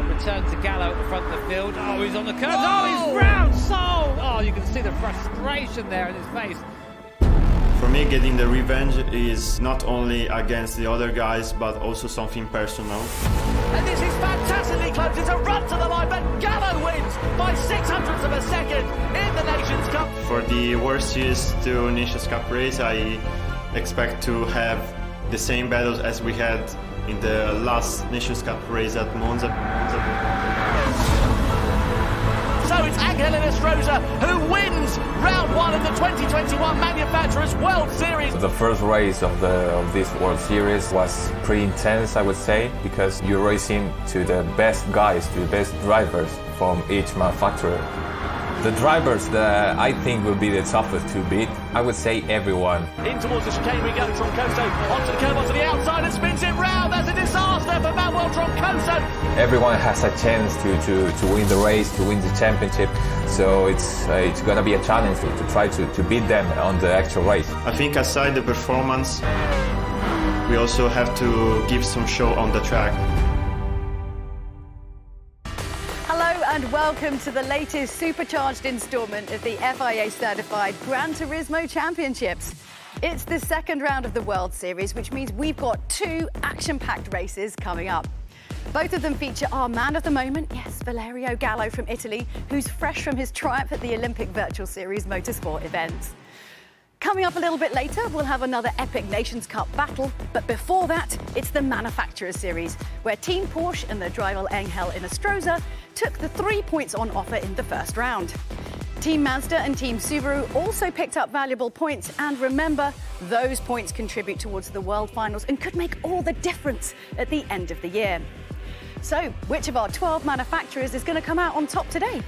Return to Gallo at the front of the field. Oh, he's on the curve. Oh, he's round soul. Oh, you can see the frustration there in his face. For me, getting the revenge is not only against the other guys, but also something personal. And this is fantastically close. It's a run to the line, but Gallo wins by 600ths of a second in the Nations Cup. For the World Series to Nations Cup race, I expect to have the same battles as we had in the last Nations Cup race at Monza. So it's Angel Enestrosa who wins round one of the 2021 Manufacturers World Series. The first race of this World Series was pretty intense, I would say, because you're racing to the best guys, to the best drivers from each manufacturer. The drivers that I think will be the toughest to beat, I would say everyone. In towards the chicane we go, Troncoso onto the curve, onto the outside and spins it round. That's a disaster for Manuel Troncoso. Everyone has a chance to win the race, to win the championship, so it's going to be a challenge to try to beat them on the actual race. I think aside the performance, we also have to give some show on the track. And welcome to the latest supercharged instalment of the FIA certified Gran Turismo Championships. It's the second round of the World Series, which means we've got two action-packed races coming up. Both of them feature our man of the moment, yes, Valerio Gallo from Italy, who's fresh from his triumph at the Olympic Virtual Series motorsport events. Coming up a little bit later, we'll have another epic Nations Cup battle. But before that, it's the Manufacturers Series, where Team Porsche and their driver Angel Enestrosa took the 3 points on offer in the first round. Team Mazda and Team Subaru also picked up valuable points. And remember, those points contribute towards the World Finals and could make all the difference at the end of the year. So, which of our 12 manufacturers is going to come out on top today?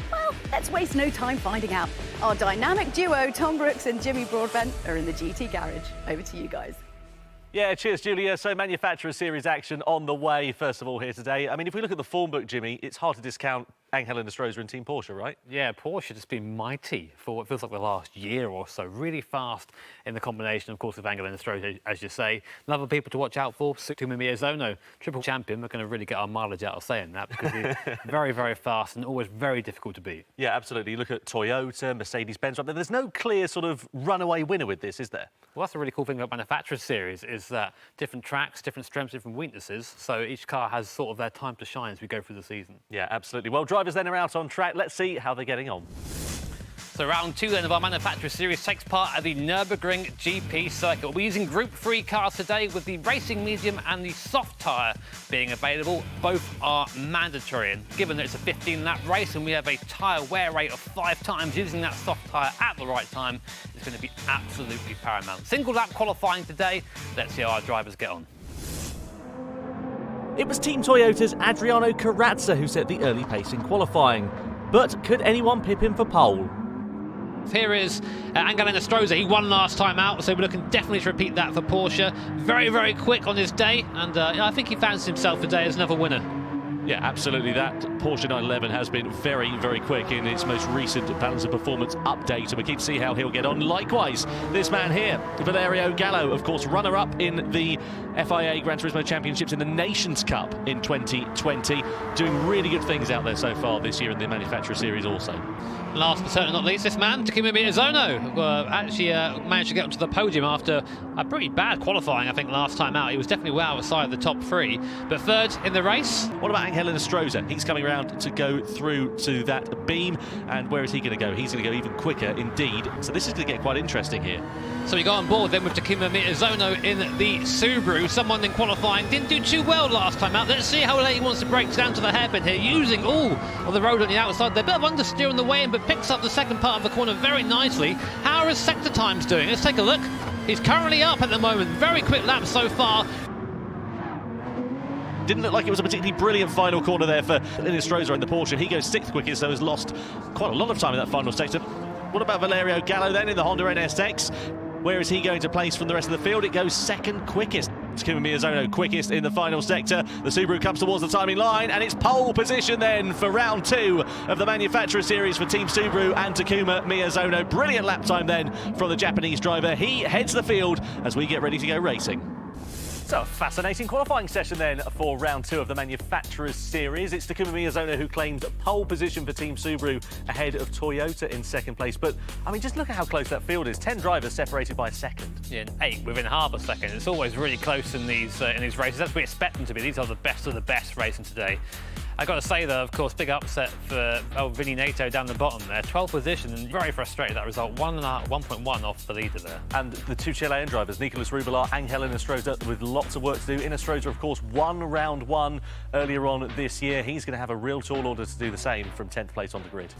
Well, let's waste no time finding out. Our dynamic duo, Tom Brooks and Jimmy Broadbent, are in the GT garage. Over to you guys. Yeah, cheers, Julia. So Manufacturer Series action on the way, first of all, here today. I mean, if we look at the form book, Jimmy, it's hard to discount Angel Enestrosa and Team Porsche, right? Yeah, Porsche has been mighty for what feels like the last year or so. Really fast in the combination, of course, with Angel Enestrosa, as you say. Another people to watch out for, Takuma Miyazono, triple champion. We're going to really get our mileage out of saying that because he's very, very fast and always very difficult to beat. Yeah, absolutely. You look at Toyota, Mercedes-Benz, right there. There's no clear sort of runaway winner with this, is there? Well, that's the really cool thing about Manufacturers Series is that different tracks, different strengths, different weaknesses. So each car has sort of their time to shine as we go through the season. Yeah, absolutely. Well, drivers then are out on track. Let's see how they're getting on. So round two then of our Manufacturers Series takes part at the Nürburgring GP circuit. We'll be using Group 3 cars today with the racing medium and the soft tyre being available. Both are mandatory, and given that it's a 15-lap race and we have a tyre wear rate of 5 times, using that soft tyre at the right time is going to be absolutely paramount. Single lap qualifying today. Let's see how our drivers get on. It was Team Toyota's Adriano Carrazza who set the early pace in qualifying. But could anyone pip him for pole? Here is Angel Enestrosa. He won last time out, so we're looking definitely to repeat that for Porsche. Very, very quick on his day, and I think he fancies himself today as another winner. Yeah, absolutely. That Porsche 911 has been very, very quick in its most recent balance of performance update, and we keep to see how he'll get on. Likewise, this man here, Valerio Gallo, of course, runner-up in the FIA Gran Turismo Championships in the Nations Cup in 2020, doing really good things out there so far this year in the Manufacturer Series also. Last but certainly not least, this man, Takuma Miyazono, actually managed to get onto the podium after a pretty bad qualifying, I think, last time out. He was definitely well outside the top 3, but third in the race. What about Angel Enestrosa? He's coming around to go through to that beam, and where is he going to go? He's going to go even quicker indeed, so this is going to get quite interesting here. So we go on board then with Takuma Miyazono in the Subaru. Someone in qualifying didn't do too well last time out. Let's see how late he wants to break down to the hairpin here, using all of the road on the outside. They're a bit of understeer on the way in, but picks up the second part of the corner very nicely. How are his sector times doing? Let's take a look. He's currently up at the moment. Very quick lap so far. Didn't look like it was a particularly brilliant final corner there for Enestrosa in the Porsche. He goes 6th quickest, so has lost quite a lot of time in that final sector. What about Valerio Gallo then in the Honda NSX? Where is he going to place from the rest of the field? It goes 2nd quickest. Takuma Miyazono quickest in the final sector. The Subaru comes towards the timing line, and it's pole position then for round 2 of the Manufacturer Series for Team Subaru and Takuma Miyazono. Brilliant lap time then from the Japanese driver. He heads the field as we get ready to go racing. So, a fascinating qualifying session then for round 2 of the Manufacturers Series. It's Takuma Miyazono who claimed pole position for Team Subaru ahead of Toyota in second place. But, I mean, just look at how close that field is. 10 drivers separated by a second. Yeah, 8 within half a second. It's always really close in these races. That's what we expect them to be. These are the best of the best racing today. I've got to say, though, of course, big upset for Vinny Nato down the bottom there. 12th position, and very frustrated that result. 1.1 off the leader there. And the 2 Chilean drivers, Nicolas Rubilar, Angel Inestrosa, with lots of work to do. Inestrosa, of course, won round 1 earlier on this year. He's going to have a real tall order to do the same from 10th place on the grid.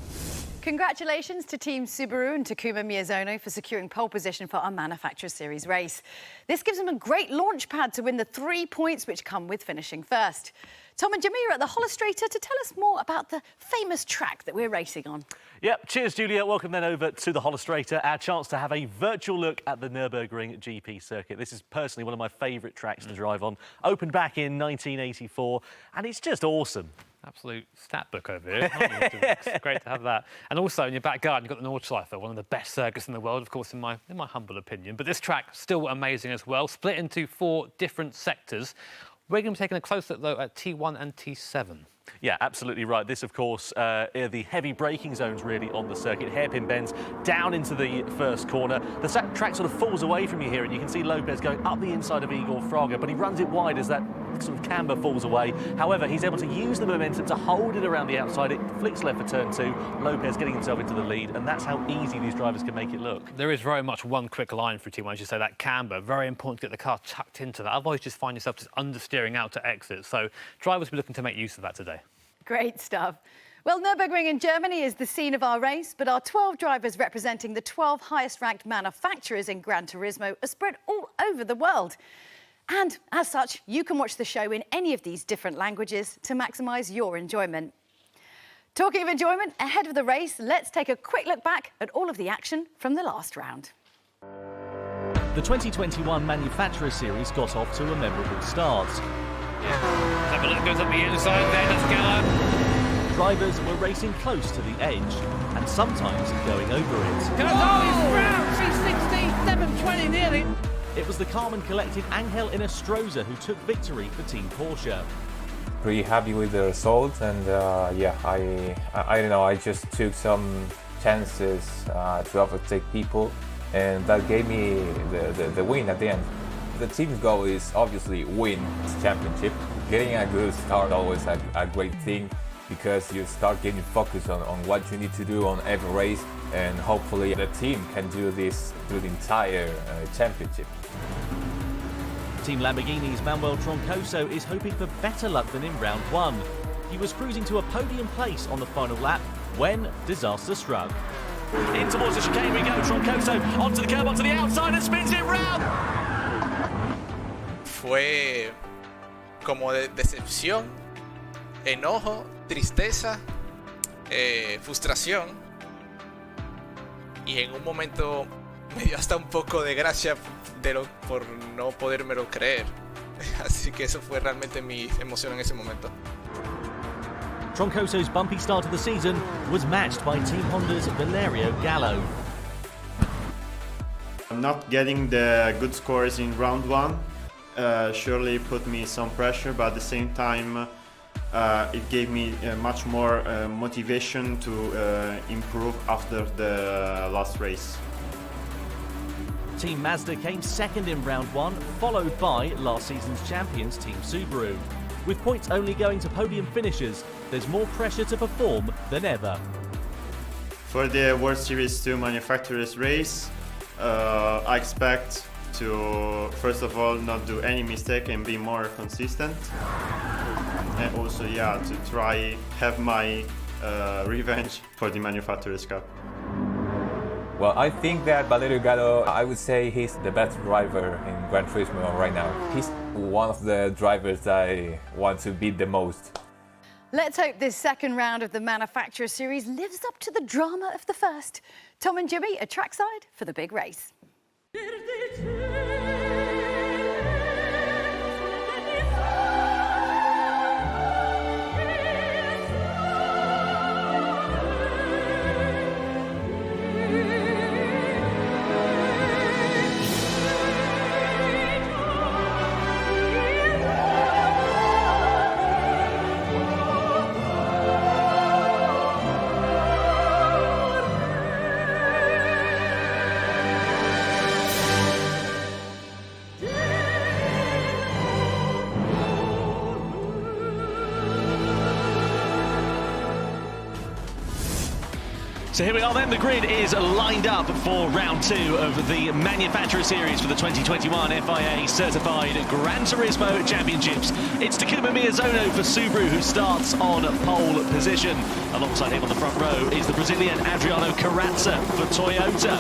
Congratulations to Team Subaru and Takuma Miyazono for securing pole position for our Manufacturers Series race. This gives them a great launch pad to win the 3 points which come with finishing first. Tom and Jimmy are at the Holostrator to tell us more about the famous track that we're racing on. Yep, cheers, Julia. Welcome then over to the Holostrator, our chance to have a virtual look at the Nürburgring GP circuit. This is personally one of my favourite tracks to drive on. Opened back in 1984, and it's just awesome. Absolute stat book over here. It's great to have that. And also in your back garden, you've got the Nordschleife, one of the best circuits in the world, of course, in my humble opinion. But this track, still amazing as well, split into 4 different sectors. We're going to be taking a close look, though, at T1 and T7. Yeah, absolutely right. This, of course, are the heavy braking zones, really, on the circuit. Hairpin bends down into the first corner. The track sort of falls away from you here, and you can see Lopez going up the inside of Igor Fraga, but he runs it wide as that sort of camber falls away. However, he's able to use the momentum to hold it around the outside. It flicks left for turn 2. Lopez getting himself into the lead, and that's how easy these drivers can make it look. There is very much one quick line for T1, as you say, that camber. Very important to get the car tucked into that. Otherwise, you just find yourself just understeering out to exit. So drivers will be looking to make use of that today. Great stuff. Well, Nürburgring in Germany is the scene of our race, but our 12 drivers representing the 12 highest-ranked manufacturers in Gran Turismo are spread all over the world. And as such, you can watch the show in any of these different languages to maximise your enjoyment. Talking of enjoyment, ahead of the race, let's take a quick look back at all of the action from the last round. The 2021 Manufacturer Series got off to a memorable start. Have a look, goes up the inside there, that's Gallo. Drivers were racing close to the edge and sometimes going over it. he's round 360, 720 nearly. It was the calm and collected Angel Inestrosa who took victory for Team Porsche. Pretty happy with the result, and yeah, I don't know, I just took some chances to overtake people, and that gave me the win at the end. The team's goal is obviously win this championship. Getting a good start is always a great thing, because you start getting focused on what you need to do on every race, and hopefully the team can do this through the entire championship. Team Lamborghini's Manuel Troncoso is hoping for better luck than in round 1. He was cruising to a podium place on the final lap when disaster struck. In towards the chicane we go. Troncoso onto the curb, onto the outside, and spins it round. Fue como de decepción, enojo, tristeza, frustración, y en un momento me dio hasta un poco de gracia por no podérmelo creer. Así que eso fue realmente mi emoción en ese momento. Troncoso's bumpy start of the season was matched by Team Honda's Valerio Gallo. Not getting the good scores in round 1 surely put me some pressure, but at the same time it gave me much more motivation to improve after the last race. Team Mazda came second in round 1, followed by last season's champions Team Subaru. With points only going to podium finishers, there's more pressure to perform than ever. For the World Series 2 Manufacturers race, I expect to, first of all, not do any mistake and be more consistent. And also, yeah, to try have my revenge for the Manufacturers Cup. Well, I think that Valerio Gallo, I would say he's the best driver in Gran Turismo right now. He's one of the drivers I want to beat the most. Let's hope this second round of the Manufacturer Series lives up to the drama of the first. Tom and Jimmy are trackside for the big race. So here we are then, the grid is lined up for round 2 of the Manufacturer Series for the 2021 FIA Certified Gran Turismo Championships. It's Takuma Miyazono for Subaru who starts on pole position. Alongside him on the front row is the Brazilian Adriano Corazza for Toyota.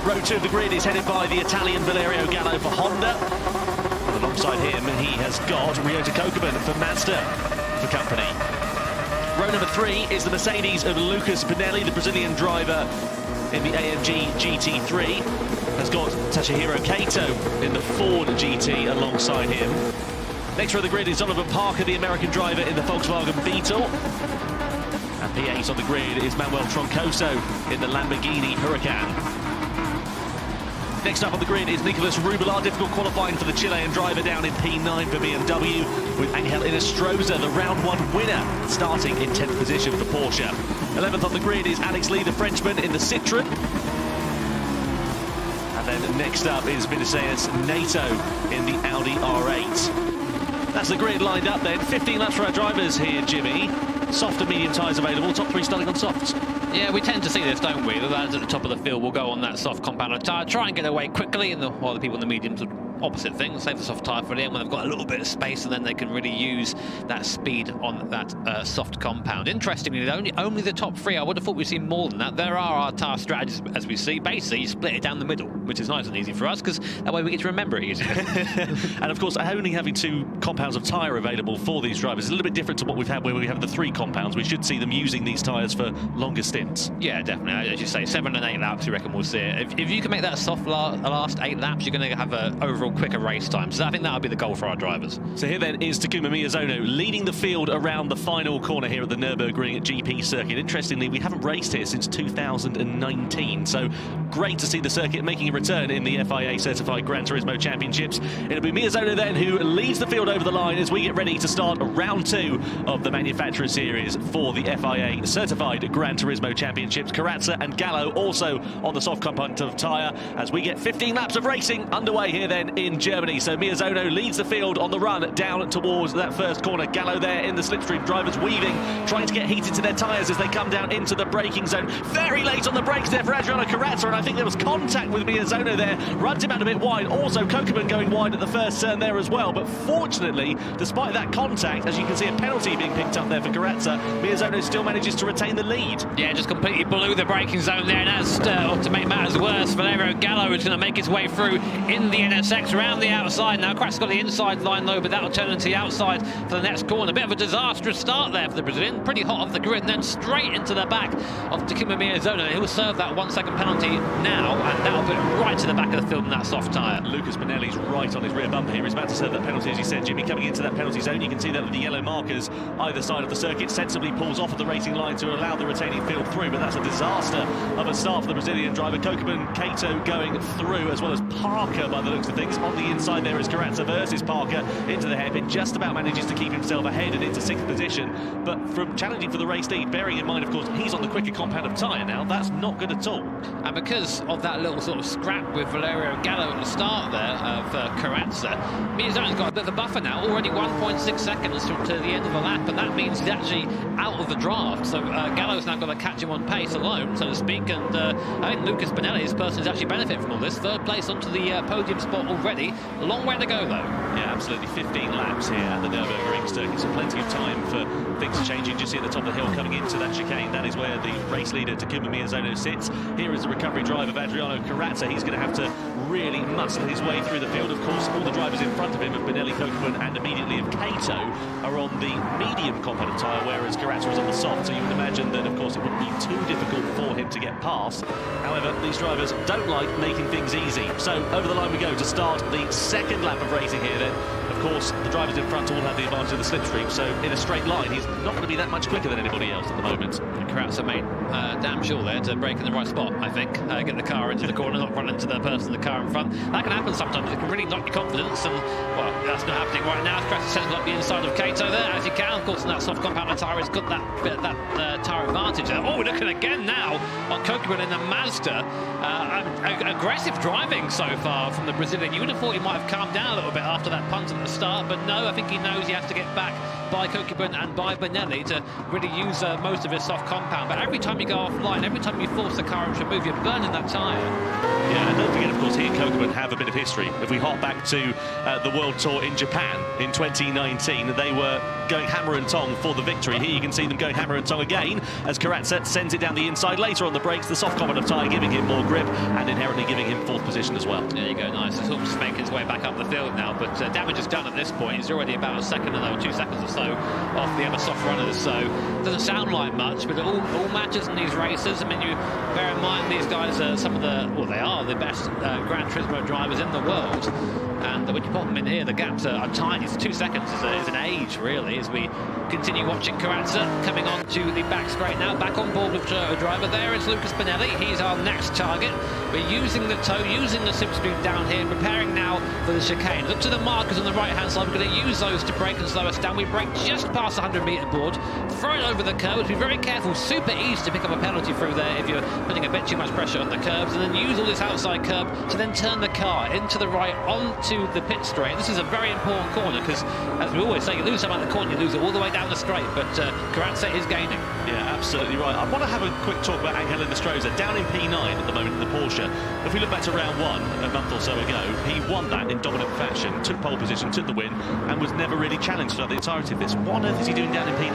Row 2 of the grid is headed by the Italian Valerio Gallo for Honda. And alongside him he has got Ryota Kokubun for Mazda for company. Row number 3 is the Mercedes of Lucas Pinelli, the Brazilian driver in the AMG GT3. Has got Toshihiro Kato in the Ford GT alongside him. Next row of the grid is Oliver Parker, the American driver in the Volkswagen Beetle. And P8 on the grid is Manuel Troncoso in the Lamborghini Huracan. Next up on the grid is Nicolas Rubelar, difficult qualifying for the Chilean driver down in P9 for BMW, with Angel Inestrosa, the round 1 winner, starting in 10th position for Porsche. 11th on the grid is Alex Lee, the Frenchman, in the Citroën. And then next up is Vinicius Nato in the Audi R8. That's the grid lined up then. 15 laps for our drivers here, Jimmy. Soft and medium tyres available, top 3 starting on softs. Yeah, we tend to see this, don't we? The lads at the top of the field will go on that soft compound tyre, try and get away quickly, and while the people in the mediums would opposite thing, save the soft tyre for the end when they've got a little bit of space, and then they can really use that speed on that soft compound. Interestingly, only the top 3. I would have thought we'd seen more than that. There are our tyre strategies, as we see. Basically, you split it down the middle, which is nice and easy for us, because that way we get to remember it easier. And of course, only having 2 compounds of tyre available for these drivers is a little bit different to what we've had where we have the 3 compounds. We should see them using these tyres for longer stints. Yeah, definitely. As you say, 7 and 8 laps, you reckon we'll see it. If you can make that soft last 8 laps, you're going to have an overall quicker race time. So I think that'll be the goal for our drivers. So here then is Takuma Miyazono leading the field around the final corner here at the Nürburgring GP circuit. Interestingly, we haven't raced here since 2019, so great to see the circuit making a return in the FIA Certified Gran Turismo Championships. It'll be Miyazono then who leads the field over the line as we get ready to start round 2 of the Manufacturer Series for the FIA Certified Gran Turismo Championships. Corazza and Gallo also on the soft component of tyre as we get 15 laps of racing underway here then in Germany. So Miyazono leads the field on the run down towards that first corner. Gallo there in the slipstream, drivers weaving, trying to get heated to their tyres as they come down into the braking zone. Very late on the brakes there for Adriano Corazza, and I think there was contact with Miyazono there. Runs him out a bit wide. Also Kokubun going wide at the first turn there as well. But fortunately, despite that contact, as you can see a penalty being picked up there for Corazza, Miyazono still manages to retain the lead. Yeah, just completely blew the braking zone there, and as to make matters worse, Valerio Gallo is going to make his way through in the NSX around the outside. Now Corazza's got the inside line though, but that'll turn into the outside for the next corner. A bit of a disastrous start there for the Brazilian, pretty hot off the grid, and then straight into the back of Takuma Miyazono. He'll serve that 1-second penalty now, and that'll put him right to the back of the field in that soft tyre. Lucas Pinelli's right on his rear bumper here. He's about to serve that penalty, as you said, Jimmy, coming into that penalty zone. You can see that with the yellow markers either side of the circuit. Sensibly pulls off at the racing line to allow the retaining field through, but that's a disaster of a start for the Brazilian driver. Kokubun, Kato going through, as well as Parker by the looks of things. On the inside there is Corazza versus Parker into the hairpin, just about manages to keep himself ahead and into 6th position, but from challenging for the race lead, bearing in mind of course he's on the quicker compound of tyre now, that's not good at all. And because of that little sort of scrap with Valerio Gallo at the start there for Corazza, Miyazono's got a bit of a buffer now, already 1.6 seconds to the end of the lap, and that means he's actually out of the draft, so Gallo's now got to catch him on pace alone, so to speak, and I think Lucas Pinelli, this person, has actually benefited from all this. 3rd place onto the podium spot already. A long way to go though. Yeah, absolutely. 15 laps here at the Nürburgring circuit, so plenty of time for things changing. Just see at the top of the hill coming into that chicane, that is where the race leader Takuma Miyazono sits. Here is the recovery drive of Adriano Corazza. He's going to have to really muscle his way through the field. Of course, all the drivers in front of him of Pinelli, Kokubun and immediately of Kato are on the medium compound tyre, whereas Corazza is on the soft, so you would imagine that of course it wouldn't be too difficult for him to get past. However, these drivers don't like making things easy, so over the line we go to start the 2nd lap of racing here then. Of course, the drivers in front all have the advantage of the slipstream, so in a straight line he's not going to be that much quicker than anybody else at the moment. Corazza made damn sure there to brake in the right spot, I think. Get the car into the corner, not run into the person in the car in front. That can happen sometimes. It can really knock your confidence, and well, that's not happening right now. Corazza sends up the inside of Kato there, as you can. Of course, in that soft compound tyre, he's got that bit of that tyre advantage there. Oh, looking again now on Kokubun in the Mazda. Aggressive driving so far from the Brazilian. You would have thought he might have calmed down a little bit after that punt at the start, but no, I think he knows he has to get back by Kokibun and by Benelli to really use most of his soft compound. But every time you go offline, every time you force the car into a move, you're burning that tyre. Yeah, and don't forget, of course, he and Kokibun have a bit of history. If we hop back to the World Tour in Japan in 2019, they were going hammer and tong for the victory. Here you can see them going hammer and tong again as Karatsa sends it down the inside. Later on the brakes, the soft compound of tyre giving him more grip and inherently giving him 4th position as well. There you go, nice. It's almost making his way back up the field now, but damage is done at this point. He's already about a second or 2 seconds or so off the other soft runners, so it doesn't sound like much, but it all matters in these races. I mean, you bear in mind these guys are some of the, well, they are the best Gran Turismo drivers in the world, and when you put them in here, the gaps are tiny. So 2 seconds is an age, really, as we continue watching Karatsa coming on to the back straight now, back on board with a driver. There is Lucas Benelli. He's our next target. We're using the toe, using the slipstream down here, preparing now for the chicane. Look to the markers on the right-hand side. We're going to use those to brake and slow us down. We brake just past the 100-metre board, throw it over the curb. Be very careful. Super easy to pick up a penalty through there if you're putting a bit too much pressure on the curbs, and then use all this outside curb to then turn the car into the right onto the pit straight. This is a very important corner because, as we always say, you lose some on the corner, you lose it all the way down the straight, but Karatsa is gaining. Yeah, absolutely right. I want to have a quick talk about Angel Nostroza, down in P9 at the moment in the Porsche. If we look back to round 1 a month or so ago, he won that in dominant fashion, took pole position, took the win, and was never really challenged throughout the entirety of this. What on earth is he doing down in P9?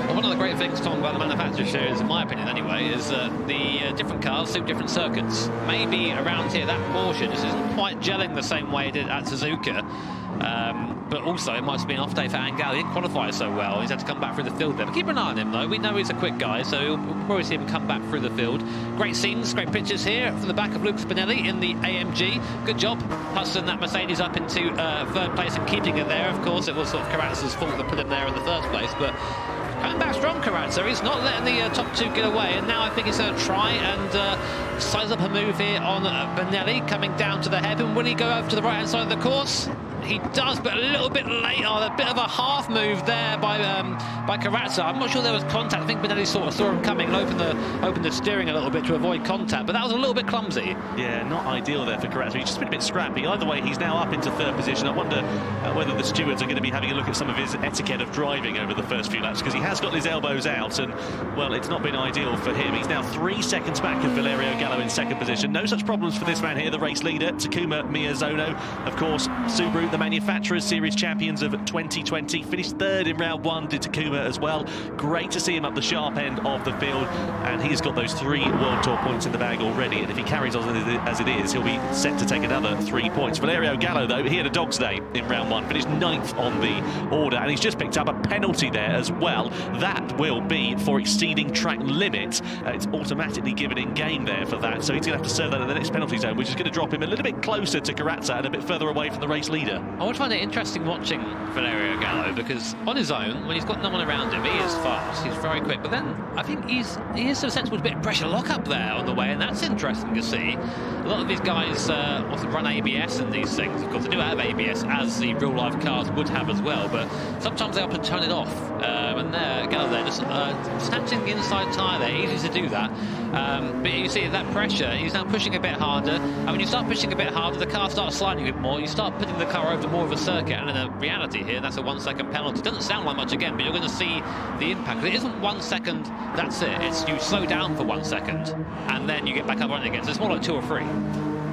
Well, one of the great things, Tom, about the manufacturer series, in my opinion anyway, is the different cars suit different circuits. Maybe around here, that Porsche just isn't quite gelling the same way it did at Suzuka. But also, it might have been an off day for Angel. He didn't qualify so well. He's had to come back through the field there. But keep an eye on him, though. We know he's a quick guy, so we'll probably see him come back through the field. Great scenes, great pictures here from the back of Lucas Benelli in the AMG. Good job hustling that Mercedes up into 3rd place and keeping it there. Of course, it was sort of Karatsa's fault that put him there in the first place, but coming back strong, Karatsa. He's not letting the top 2 get away, and now I think he's going to try and size up a move here on Benelli, coming down to the hairpin. Will he go over to the right-hand side of the course? He does, but a little bit late on. A bit of a half move there by Karatsa. I'm not sure there was contact. I think Benelli sort of saw him coming and opened the steering a little bit to avoid contact, but that was a little bit clumsy. Yeah, not ideal there for Karatsa. He's just been a bit scrappy. Either way, he's now up into 3rd position. I wonder whether the stewards are going to be having a look at some of his etiquette of driving over the first few laps, because he has got his elbows out, and, well, it's not been ideal for him. He's now 3 seconds back of Valerio Gallo in 2nd position. No such problems for this man here, the race leader, Takuma Miyazono. Of course, Subaru, the manufacturers series champions of 2020, finished 3rd in round 1, did Takuma as well. Great to see him up the sharp end of the field, and he's got those 3 World Tour points in the bag already, and if he carries on as it is, he'll be set to take another 3 points. Valerio Gallo, though, he had a dog's day in round 1, finished 9th on the order, and he's just picked up a penalty there as well. That will be for exceeding track limit. It's automatically given in game there for that, so he's going to have to serve that in the next penalty zone, which is going to drop him a little bit closer to Karatsa and a bit further away from the race leader. I would find it interesting watching Valerio Gallo, because on his own, when he's got no one around him, he is fast, he's very quick, but then I think he is so sensible to a bit of pressure lock-up there on the way, and that's interesting to see. A lot of these guys also run ABS in these things. Of course, they do have ABS, as the real-life cars would have as well, but sometimes they have to turn it off, and there, Gallo there, just snatching the inside tyre there, easy to do that. But you see that pressure, he's now pushing a bit harder, and when you start pushing a bit harder, the car starts sliding a bit more, you start putting the car over more of a circuit, and in reality here, that's a 1 second penalty. Doesn't sound like much again, but you're going to see the impact. It isn't 1 second, that's it. It's you slow down for 1 second, and then you get back up running again. So it's more like 2 or 3.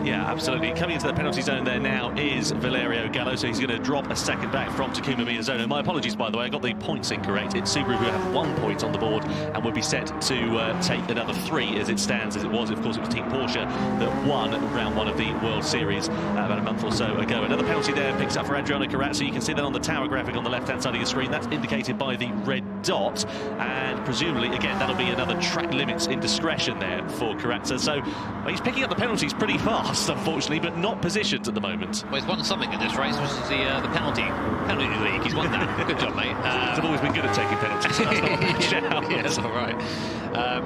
Yeah, absolutely. Coming into the penalty zone there now is Valerio Gallo, so he's going to drop a second back from Takuma Miyazono. My apologies, by the way, I got the points incorrect. It's Subaru who have 1 point on the board and would be set to take another 3 as it stands, as it was. Of course, it was Team Porsche that won round 1 of the World Series about a month or so ago. Another penalty there picks up for Adriano Karatsa. You can see that on the tower graphic on the left-hand side of your screen. That's indicated by the red dot, and presumably, again, that'll be another track limits indiscretion there for Karatsa. So well, he's picking up the penalties pretty fast, unfortunately, but not positions at the moment. Well, he's won something in this race, which is the penalty league. He's won that. Good job, mate. He's always been good at taking penalties. So that's not a shout. Yeah, that's all right.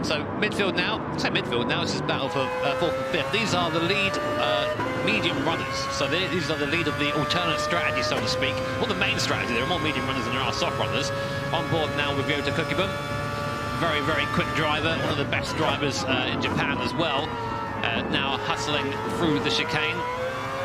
So midfield now. This is battle for 4th and 5th. These are the lead medium runners. So these are the lead of the alternate strategy, so to speak. Well, the main strategy. There are more medium runners than there are soft runners. On board now with Ryota Kokibun. Very, very quick driver. One of the best drivers in Japan as well. Now hustling through the chicane.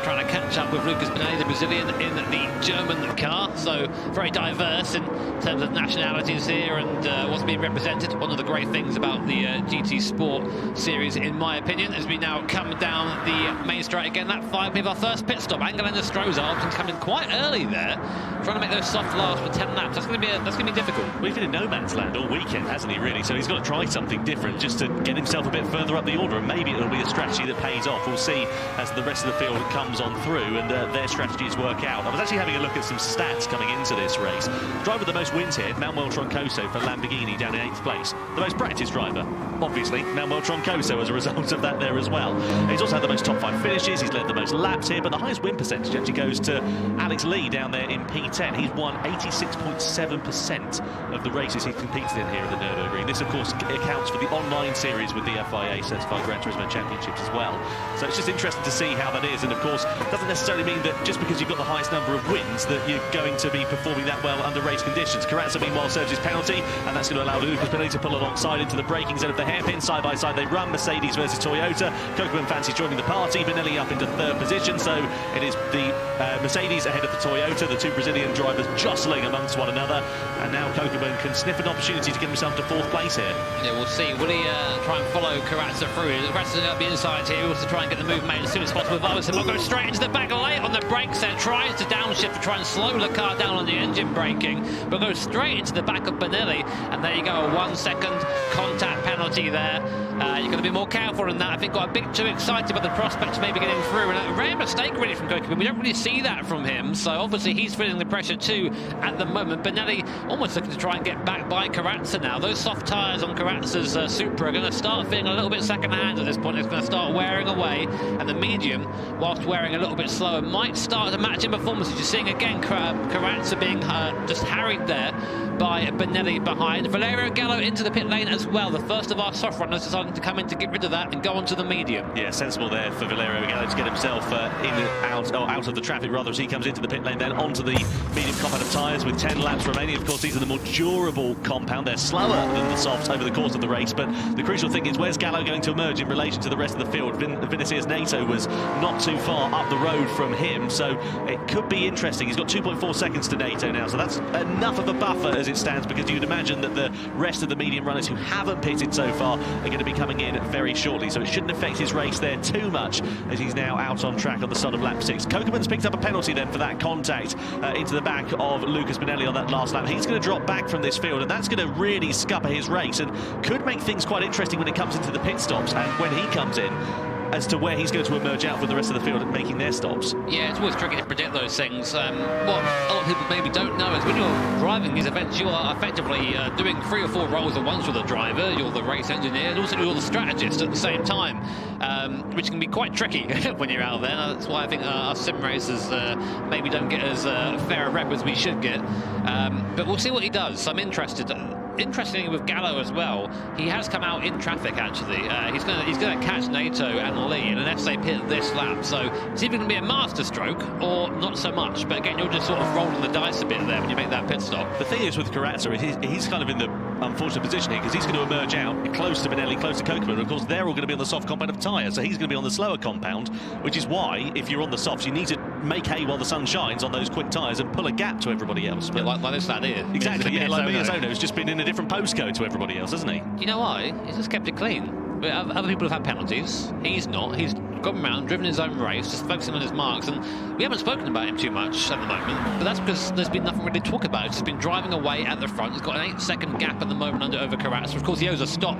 trying to catch up with Lucas Benelli, the Brazilian, in the German car. So very diverse in terms of nationalities here and what's being represented. One of the great things about the GT Sport series, in my opinion, as we now come down the main straight again. Lap 5, we have our first pit stop. Angelina Strozar coming quite early there, trying to make those soft last for 10 laps. That's going to be difficult. Well, he's been in no man's land all weekend, hasn't he, really? So he's got to try something different just to get himself a bit further up the order, and maybe it'll be a strategy that pays off. We'll see as the rest of the field comes on through and their strategies work out. I was actually having a look at some stats coming into this race. Driver with the most wins here, Manuel Troncoso for Lamborghini, down in 8th place. The most practiced driver, obviously, Manuel Troncoso, as a result of that there as well. He's also had the most top 5 finishes, he's led the most laps here, but the highest win percentage actually goes to Alex Lee down there in P10. He's won 86.7% of the races he's competed in here at the Nürburgring. This, of course, accounts for the online series with the FIA Certified Gran Turismo Championships as well. So it's just interesting to see how that is, and of course, doesn't necessarily mean that just because you've got the highest number of wins that you're going to be performing that well under race conditions. Carrazza, meanwhile, serves his penalty, and that's going to allow Lucas Benelli to pull alongside into the braking zone of the hairpin. Side by side they run, Mercedes versus Toyota. Kokeman fancy joining the party, Benelli up into 3rd position, so it is the Mercedes ahead of the Toyota, the two Brazilian drivers jostling amongst one another, and now Kokeman can sniff an opportunity to get himself to 4th place here. Yeah, we'll see. Will he try and follow Carrazza through? Carrazza's up the inside here. He wants to try and get the move made as soon as possible. Vargas will go straight into the back, late on the brakes there, tries to downshift to try and slow the car down on the engine braking, but goes straight into the back of Benelli, and there you go, a 1-second contact penalty there. You've got to be more careful than that. I think got a bit too excited about the prospects of maybe getting through, and a rare mistake really from Kokeman. We don't really see that from him, so obviously he's feeling the pressure too at the moment. Benelli almost looking to try and get back by Carrazza now. Those soft tyres on Carrazza's Supra are going to start feeling a little bit second-hand at this point. It's going to start wearing away, and the medium, whilst wearing a little bit slower, might start to match in performance. You're seeing again Carrazza being just harried there by Benelli behind. Valerio Gallo into the pit lane as well. The first of our soft runners deciding to come in to get rid of that and go onto the medium. Yeah, sensible there for Valerio Gallo to get himself out of the traffic rather, as he comes into the pit lane, then onto the medium compound of tyres with 10 laps remaining. Of course, these are the more durable compound. They're slower than the softs over the course of the race, but the crucial thing is where's Gallo going to emerge in relation to the rest of the field? Vinicius Neto was not too far up the road from him, so it could be interesting. He's got 2.4 seconds to Neto now, so that's enough of a buffer as it stands, because you'd imagine that the rest of the medium runners who haven't pitted so far are going to be coming in very shortly, so it shouldn't affect his race there too much as he's now out on track on the start of lap 6. Kokeman's picked up a penalty then for that contact into the back of Lucas Benelli on that last lap. He's going to drop back from this field, and that's going to really scupper his race and could make things quite interesting when it comes into the pit stops and when he comes in, as to where he's going to emerge out with the rest of the field and making their stops. Yeah, it's always tricky to predict those things. What a lot of people maybe don't know is when you're driving these events, you are effectively doing 3 or 4 roles at once. You're the driver, you're the race engineer, and also you're the strategist at the same time, which can be quite tricky when you're out there. That's why I think our sim racers maybe don't get as fair a rep as we should get. But we'll see what he does. I'm interested. Interestingly, with Gallo as well, he has come out in traffic actually. He's going to catch Neto and Lee, and unless they pit this lap, so it's either going to be a master stroke or not so much. But again, you're just sort of rolling the dice a bit there when you make that pit stop. The thing is with Carrazza, he's kind of in the unfortunate position here because he's going to emerge out close to Benelli, close to Kokeman, and of course they're all going to be on the soft compound of tyre, so he's going to be on the slower compound, which is why if you're on the softs you need to make hay while the sun shines on those quick tyres and pull a gap to everybody else. But yeah, like this lad here. Exactly, yeah, like Miyazono's just been in a different postcode to everybody else, hasn't he? You know why? He's just kept it clean. Other people have had penalties. He's not. He's gone around, driven his own race, just focusing on his marks, and we haven't spoken about him too much at the moment, but that's because there's been nothing really to talk about. He's just been driving away at the front. He's got an 8-second gap at the moment over Carrazza. Of course, he owes a stop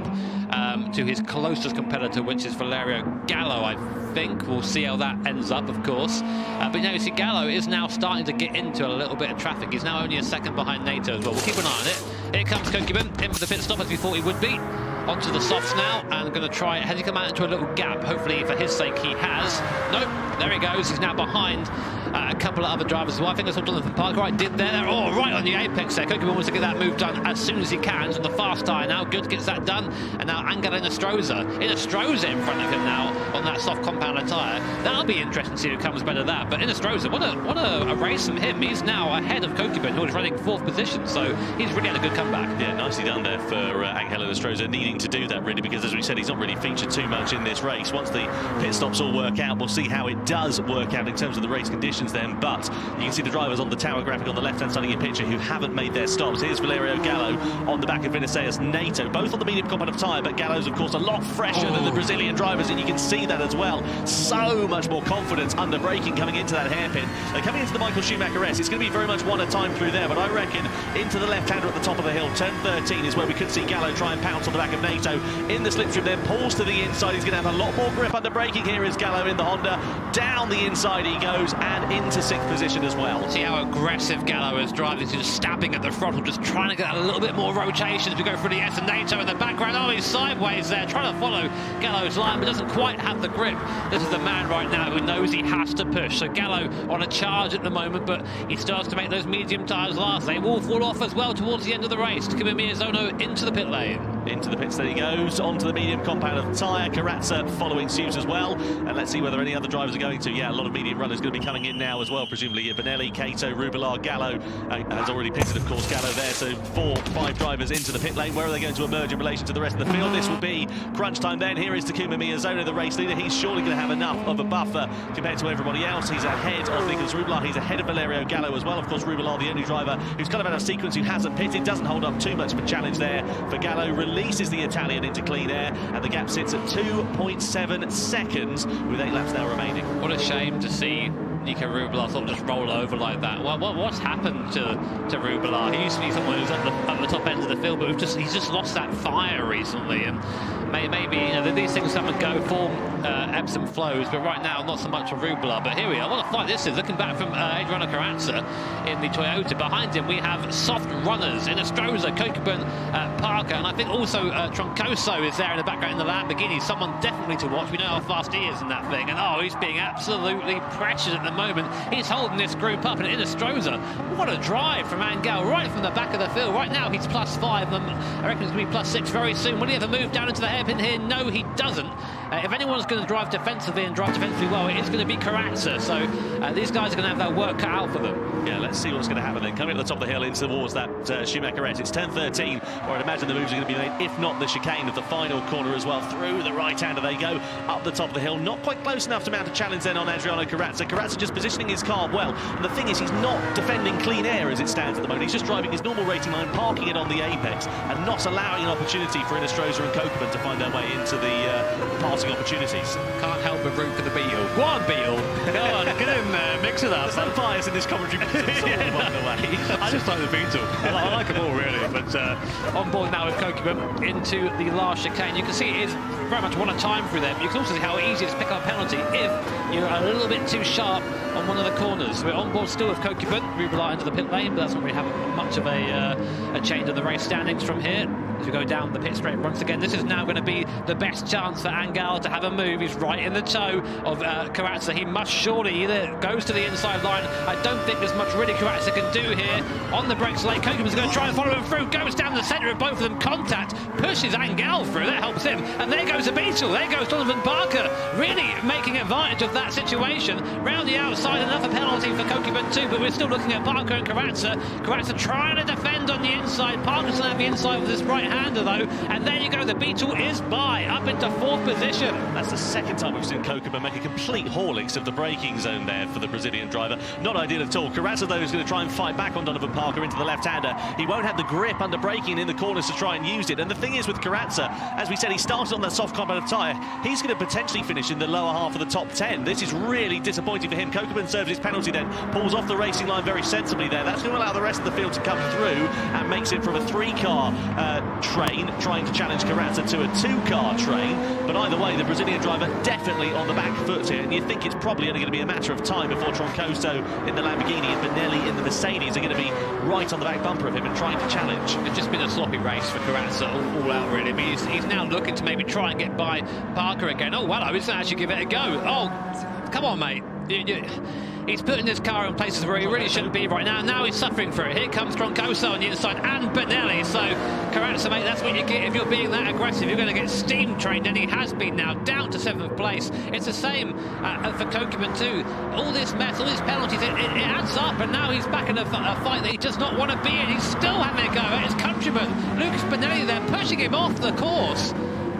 to his closest competitor, which is Valerio Gallo, I think. We'll see how that ends up, of course. But you know, you see, Gallo is now starting to get into a little bit of traffic. He's now only a second behind Neto as well. We'll keep an eye on it. Here comes Kokeman, in for the pit stop as we thought he would be. Onto the softs now, and going to try. Has he come out into a little gap? Hopefully, for his sake, he has. Nope, there he goes. He's now behind a couple of other drivers as well. I think I saw Jonathan Parker, right, did there. Oh, right on the apex there. Kokeman wants to get that move done as soon as he can. He's on the fast tyre now. Good gets that done. And now Angel Inestrosa in front of him now on that soft compounder tyre. That'll be interesting to see who comes better that. But Inestrosa, what a race from him. He's now ahead of Kokeman, who was running 4th position. So he's really had a good comeback. Yeah, nicely done there for Angel Inestrosa, needing to do that really, because as we said, he's not really featured too much in this race. Once the pit stops all work out, we'll see how it does work out in terms of the race conditions then. But you can see the drivers on the tower graphic on the left-hand side of your picture who haven't made their stops. Here's Valerio Gallo on the back of Vinicius Nato, both on the medium compound of tyre, but Gallo's of course a lot fresher than the Brazilian drivers, and you can see that as well. So much more confidence under braking coming into that hairpin. They're coming into the Michael Schumacher S. It's going to be very much one at a time through there, but I reckon into the left-hander at the top of the hill, turn 13 is where we could see Gallo try and pounce on the back of Nato in the slipstream, then pulls to the inside. He's going to have a lot more grip under braking. Here is Gallo in the Honda. Down the inside he goes and into 6th position as well. See how aggressive Gallo is driving. He's just stabbing at the throttle, just trying to get a little bit more rotation as we go through the S, and Nato in the background. Oh, he's sideways there, trying to follow Gallo's line, but doesn't quite have the grip. This is the man right now who knows he has to push. So Gallo on a charge at the moment, but he starts to make those medium tyres last. They will fall off as well towards the end of the race. Takuma Miyazono into the pit lane. Into the pits there he goes, onto the medium compound of the tyre. Carazza following suit as well. And let's see whether any other drivers are going to. Yeah, a lot of medium runners going to be coming in now as well, presumably. Benelli, Cato, Rubilar, Gallo has already pitted, of course, Gallo there. So 4-5 drivers into the pit lane. Where are they going to emerge in relation to the rest of the field? This will be crunch time then. Here is Takuma Miyazono, the race leader. He's surely going to have enough of a buffer compared to everybody else. He's ahead of Nicolas Rubilar. He's ahead of Valerio Gallo as well. Of course, Rubilar, the only driver who's kind of out of sequence, who hasn't pitted, doesn't hold up too much of a challenge there for Gallo. Releases the Italian into clean air, and the gap sits at 2.7 seconds with 8 laps now remaining. What a shame to see Nico Rubilar sort of just roll over like that. What's happened to Rubilar? He used to be someone who's at the top end of the field, but he's just lost that fire recently. And maybe these things come and go, form ebbs and flows, but right now not so much for Rubilar. But here we are. What a fight this is. Looking back from Adriano Carazza in the Toyota. Behind him we have soft runners in Inestrosa, Kokeman, Parker, and I think also Troncoso is there in the background in the Lamborghini. Someone definitely to watch. We know how fast he is in that thing, and he's being absolutely pressured at the moment. He's holding this group up, and Inestrosa, what a drive from Angel right from the back of the field. Right now he's +5, I reckon it's going to be +6 very soon. Will he ever move down into the hairpin here? No, he doesn't. If anyone's going to drive defensively and drive defensively well, it is going to be Carazza. So these guys are going to have that work cut out for them. Yeah, let's see what's going to happen then. Coming to the top of the hill in towards that Schumacher S. It's turn 13, where I'd imagine the moves are going to be made, if not the chicane of the final corner as well. Through the right-hander they go, up the top of the hill. Not quite close enough to mount a challenge then on Adriano Carazza. Carazza just positioning his car well. And the thing is, he's not defending clean air as it stands at the moment. He's just driving his normal racing line, parking it on the apex, and not allowing an opportunity for Inestrosa and Kokeman to find their way into the passing opportunities. Can't help but root for the Beetle. Go on, Beetle. Go on, get in there, mix it up. There's no bias in this commentary. I just like the Beetle. I like them all, really. But on board now with Kokeman into the last chicane. You can see it is very much one at a time through there. But you can also see how easy it is to pick up a penalty if you're a little bit too sharp on one of the corners. We're on board still with Kokeman. Rubilar into the pit lane, but that's not really having much of a change of the race standings from here. As we go down the pit straight once again, this is now going to be the best chance for Angel to have a move. He's right in the toe of Carazza. He must surely either goes to the inside line. I don't think there's much really Carazza can do here. On the brakes lane, Kokeman's going to try and follow him through. Goes down the centre of both of them. Contact pushes Angel through. That helps him. And there goes the Beetle. There goes Jonathan Parker. Really making advantage of that situation. Round the outside, another penalty for Kokeman too. But we're still looking at Parker and Carazza. Carazza trying to defend on the inside. Parker's going to have the inside with this right-hander though. And there you go. The Beetle is by up into 4th position. That's the second time we've seen Kokeman make a complete haulix of the braking zone there for the Brazilian driver. Not ideal at all. Carazza though is going to try and fight back on Donovan Parker into the left-hander. He won't have the grip under braking in the corners to try and use it. And the thing is with Carazza, as we said, he started on that soft compound of tyre. He's going to potentially finish in the lower half of the top 10. This is really disappointing for him. Kokeman serves his penalty then, pulls off the racing line very sensibly there. That's going to allow the rest of the field to come through and makes it from a 3-car train trying to challenge Carazza to a 2-car train. But either way, the Brazilian driver definitely on the back foot here, and you think it's probably only going to be a matter of time before Troncoso in the Lamborghini and Benelli in the Mercedes are going to be right on the back bumper of him and trying to challenge. It's just been a sloppy race for Carazza all out, really. I mean, he's now looking to maybe try and get by Parker again. Oh, well, I was going to actually give it a go. Oh, come on, mate. He's putting his car in places where he really shouldn't be right now. Now he's suffering for it. Here comes Troncoso on the inside and Benelli. So, Carrazza, mate, that's what you get if you're being that aggressive. You're going to get steam trained, and he has been now, down to 7th place. It's the same for Kokeman too. All this mess, all these penalties, it adds up, and now he's back in a fight that he does not want to be in. He's still having a go at his countryman, Lucas Benelli, there, pushing him off the course.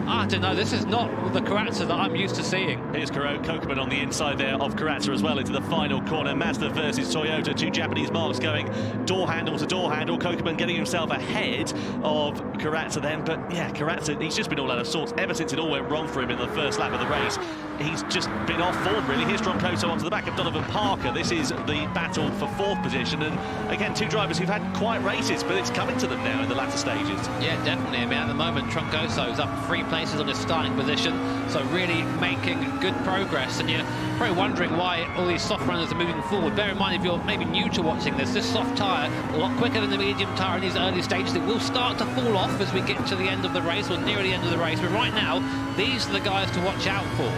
I don't know, this is not the Carrazza that I'm used to seeing. Here's Kokeman on the inside there of Carrazza as well into the final corner. Mazda versus Toyota, 2 Japanese marks going door handle to door handle. Kokeman getting himself ahead of Carrazza then, but yeah, Carrazza, he's just been all out of sorts ever since it all went wrong for him in the first lap of the race. He's just been off form, really. Here's Troncoso onto the back of Donovan Parker. This is the battle for 4th position, and again, 2 drivers who've had quite races, but it's coming to them now in the latter stages. Yeah, definitely. I mean, at the moment, Troncoso's up 3 places on his starting position, so really making good progress. And you're probably wondering why all these soft runners are moving forward. Bear in mind, if you're maybe new to watching this soft tyre, a lot quicker than the medium tyre in these early stages. It will start to fall off as we get to the end of the race, or near the end of the race. But right now, these are the guys to watch out for.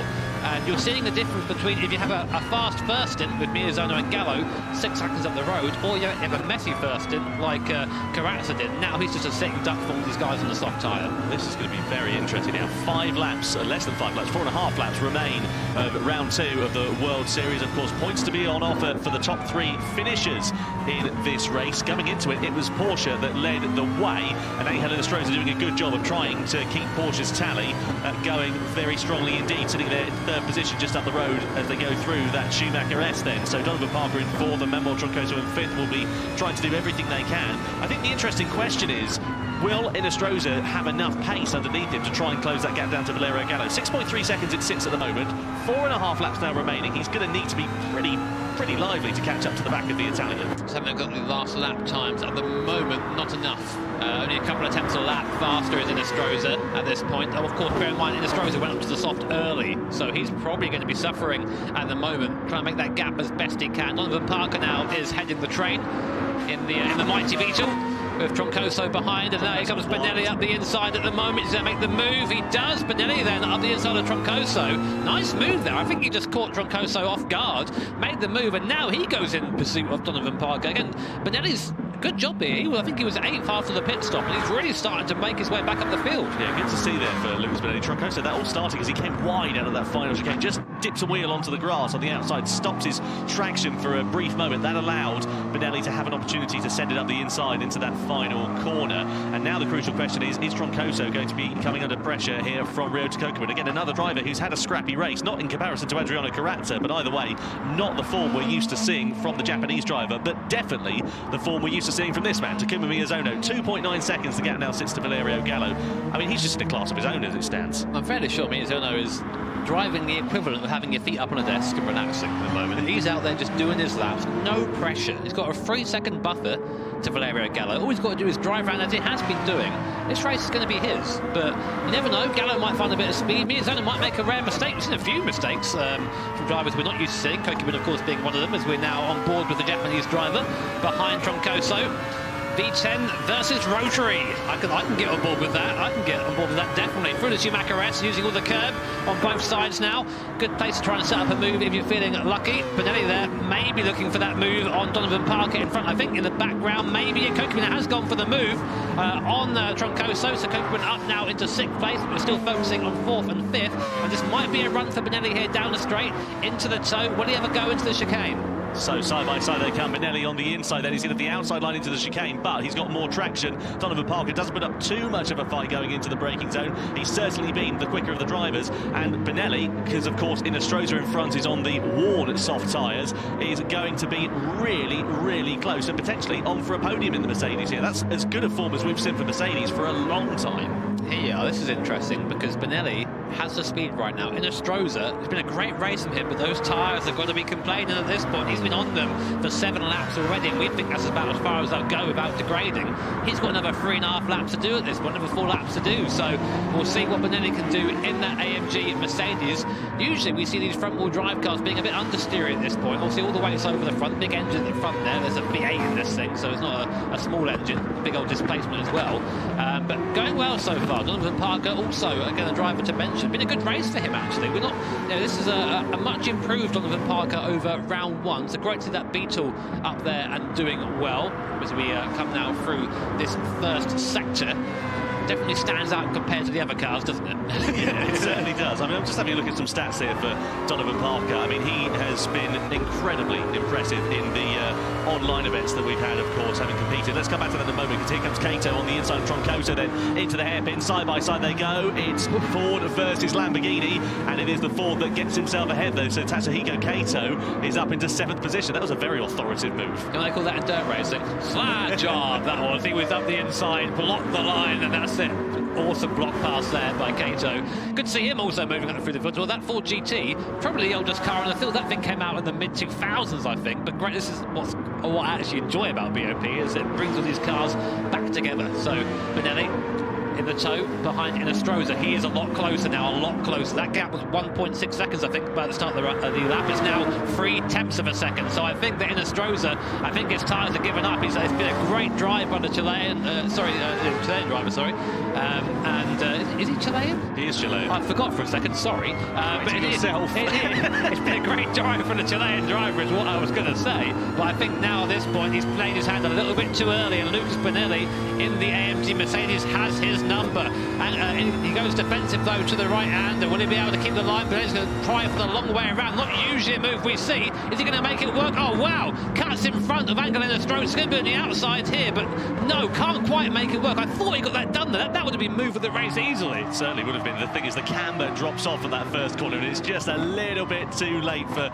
And you're seeing the difference between if you have a fast first stint with Miyazono and Gallo 6 seconds up the road, or you have a messy first stint like Carrazza did. Now he's just a sitting duck for all these guys on the soft tyre. This is going to be very interesting now. 5 laps, less than 5 laps, 4.5 laps remain of round 2 of the World Series. Of course, points to be on offer for the top 3 finishers in this race. Coming into it, it was Porsche that led the way, and Angel Stroza doing a good job of trying to keep Porsche's tally going very strongly indeed, sitting there in 3rd position just up the road as they go through that Schumacher S then. So Donovan Parker in 4th and Manuel Troncoso in 5th will be trying to do everything they can. I think the interesting question is, will Inestrosa have enough pace underneath him to try and close that gap down to Valerio Gallo? 6.3 seconds it sits at the moment, 4.5 laps now remaining. He's going to need to be pretty lively to catch up to the back of the Italian. Just having a look at the last lap times at the moment, not enough. Only a couple of attempts a lap faster is Inestrosa at this point. Oh, of course, bear in mind, Inestrosa went up to the soft early, so he's probably going to be suffering at the moment, trying to make that gap as best he can. Donovan Parker now is heading the train in the mighty Beetle, with Troncoso behind, and now here comes Benelli up the inside at the moment. He's going to make the move. He does. Benelli then up the inside of Troncoso. Nice move there. I think he just caught Troncoso off guard, made the move, and now he goes in pursuit of Donovan Parker. Again, Benelli's good job here. I think he was 8th after the pit stop, and he's really starting to make his way back up the field. Yeah, good to see there for Lucas Benelli. Troncoso, that all starting as he came wide out of that final chicane, just dips a wheel onto the grass on the outside, stops his traction for a brief moment. That allowed Benelli to have an opportunity to send it up the inside into that final corner. And now the crucial question is Troncoso going to be coming under pressure here from Rio to Kokeman? Again, another driver who's had a scrappy race, not in comparison to Adriano Carrazza, but either way, not the form we're used to seeing from the Japanese driver, but definitely the form we're used to seeing from this man, Takuma Miyazono. 2.9 seconds, the gap now sits to Valerio Gallo. I mean, he's just in a class of his own as it stands. I'm fairly sure Miyazono is driving the equivalent of having your feet up on a desk and relaxing at the moment. He's out there just doing his laps, no pressure. He's got a 3-second buffer to Valerio Gallo. All he's got to do is drive around as he has been doing. This race is going to be his, but you never know. Gallo might find a bit of speed. Miyazono might make a rare mistake. We've seen a few mistakes from drivers we're not used to seeing. Kokeman, of course, being one of them, as we're now on board with the Japanese driver behind Troncoso. V10 versus Rotary. I can get on board with that. I can get on board with that, definitely. Through the Schumacher S, using all the curb on both sides now. Good place to try and set up a move if you're feeling lucky. Benelli there, maybe looking for that move on Donovan Parker in front. I think in the background, maybe Kokeman has gone for the move on Troncoso. So Kokeman up now into 6th place. We're still focusing on 4th and 5th. And this might be a run for Benelli here down the straight, into the toe. Will he ever go into the chicane? So side by side they come. Benelli on the inside, then he's in at the outside line into the chicane, but he's got more traction. Donovan Parker doesn't put up too much of a fight going into the braking zone. He's certainly been the quicker of the drivers, and Benelli, because of course Inestrosa in front is on the worn soft tyres, is going to be really close and potentially on for a podium in the Mercedes here. That's as good a form as we've seen for Mercedes for a long time. Yeah, this is interesting because Benelli has the speed right now. Inestrosa, it's been a great race from him, but those tyres have got to be complaining at this point. He's been on them for 7 laps already, and we think that's about as far as they'll go without degrading. He's got another 3.5 laps to do at this point, another 4 laps to do. So we'll see what Benelli can do in that AMG Mercedes. Usually we see these front-wheel drive cars being a bit understeery at this point. We'll see all the weights over the front, big engine at the front there. There's a V8 in this thing, so it's not a small engine, big old displacement as well. But going well so far. Donovan Parker also, again, a driver to mention It's been a good race for him, actually. We're not, this is a much improved Donovan Parker over round 1. So great to see that Beetle up there and doing well as we come now through this first sector. Definitely stands out compared to the other cars, doesn't it? Yeah, it certainly does. I mean, I'm just having a look at some stats here for Donovan Parker. I mean, he has been incredibly impressive in the online events that we've had, of course, having competed. Let's come back to that in a moment, because here comes Kato on the inside of Troncoso, then into the hairpin, side by side they go. It's Ford versus Lamborghini, and it is the Ford that gets himself ahead, though. So Tatsuhiko Kato is up into 7th position. That was a very authoritative move. Can I call that a dirt racing? Slide job, that was. He was up the inside, blocked the line, and that's it. Awesome block pass there by Kato. Good to see him also moving up through the field. Well, that Ford GT, probably the oldest car in the field. That thing came out in the mid-2000s, I think. But great, this is what I actually enjoy about BOP, is it brings all these cars back together. So Benelli in the tow behind Inestrosa. He is a lot closer now, a lot closer. That gap was 1.6 seconds, I think, by the start of the lap. It's now 0.3 of a second. So I think that Inestrosa, I think his tyres are given up. It's been a great drive by the Chilean, Chilean driver, sorry. Is he Chilean? He is Chilean. I forgot for a second, sorry. But it's been a great drive for the Chilean driver, is what I was going to say. But I think now at this point, he's played his hand a little bit too early, and Lucas Benelli in the AMG Mercedes has his number. And he goes defensive, though, to the right-hander. Will he be able to keep the line? But he's going to try for the long way around. Not usually a move we see. Is he going to make it work? Oh, wow. Cuts in front of Angel Inestrosa. It's going to be on the outside here, but no, can't quite make it work. I thought he got that done there. That would have been moved for the race easily. It certainly would have been. The thing is, the camber drops off at that first corner, and it's just a little bit too late for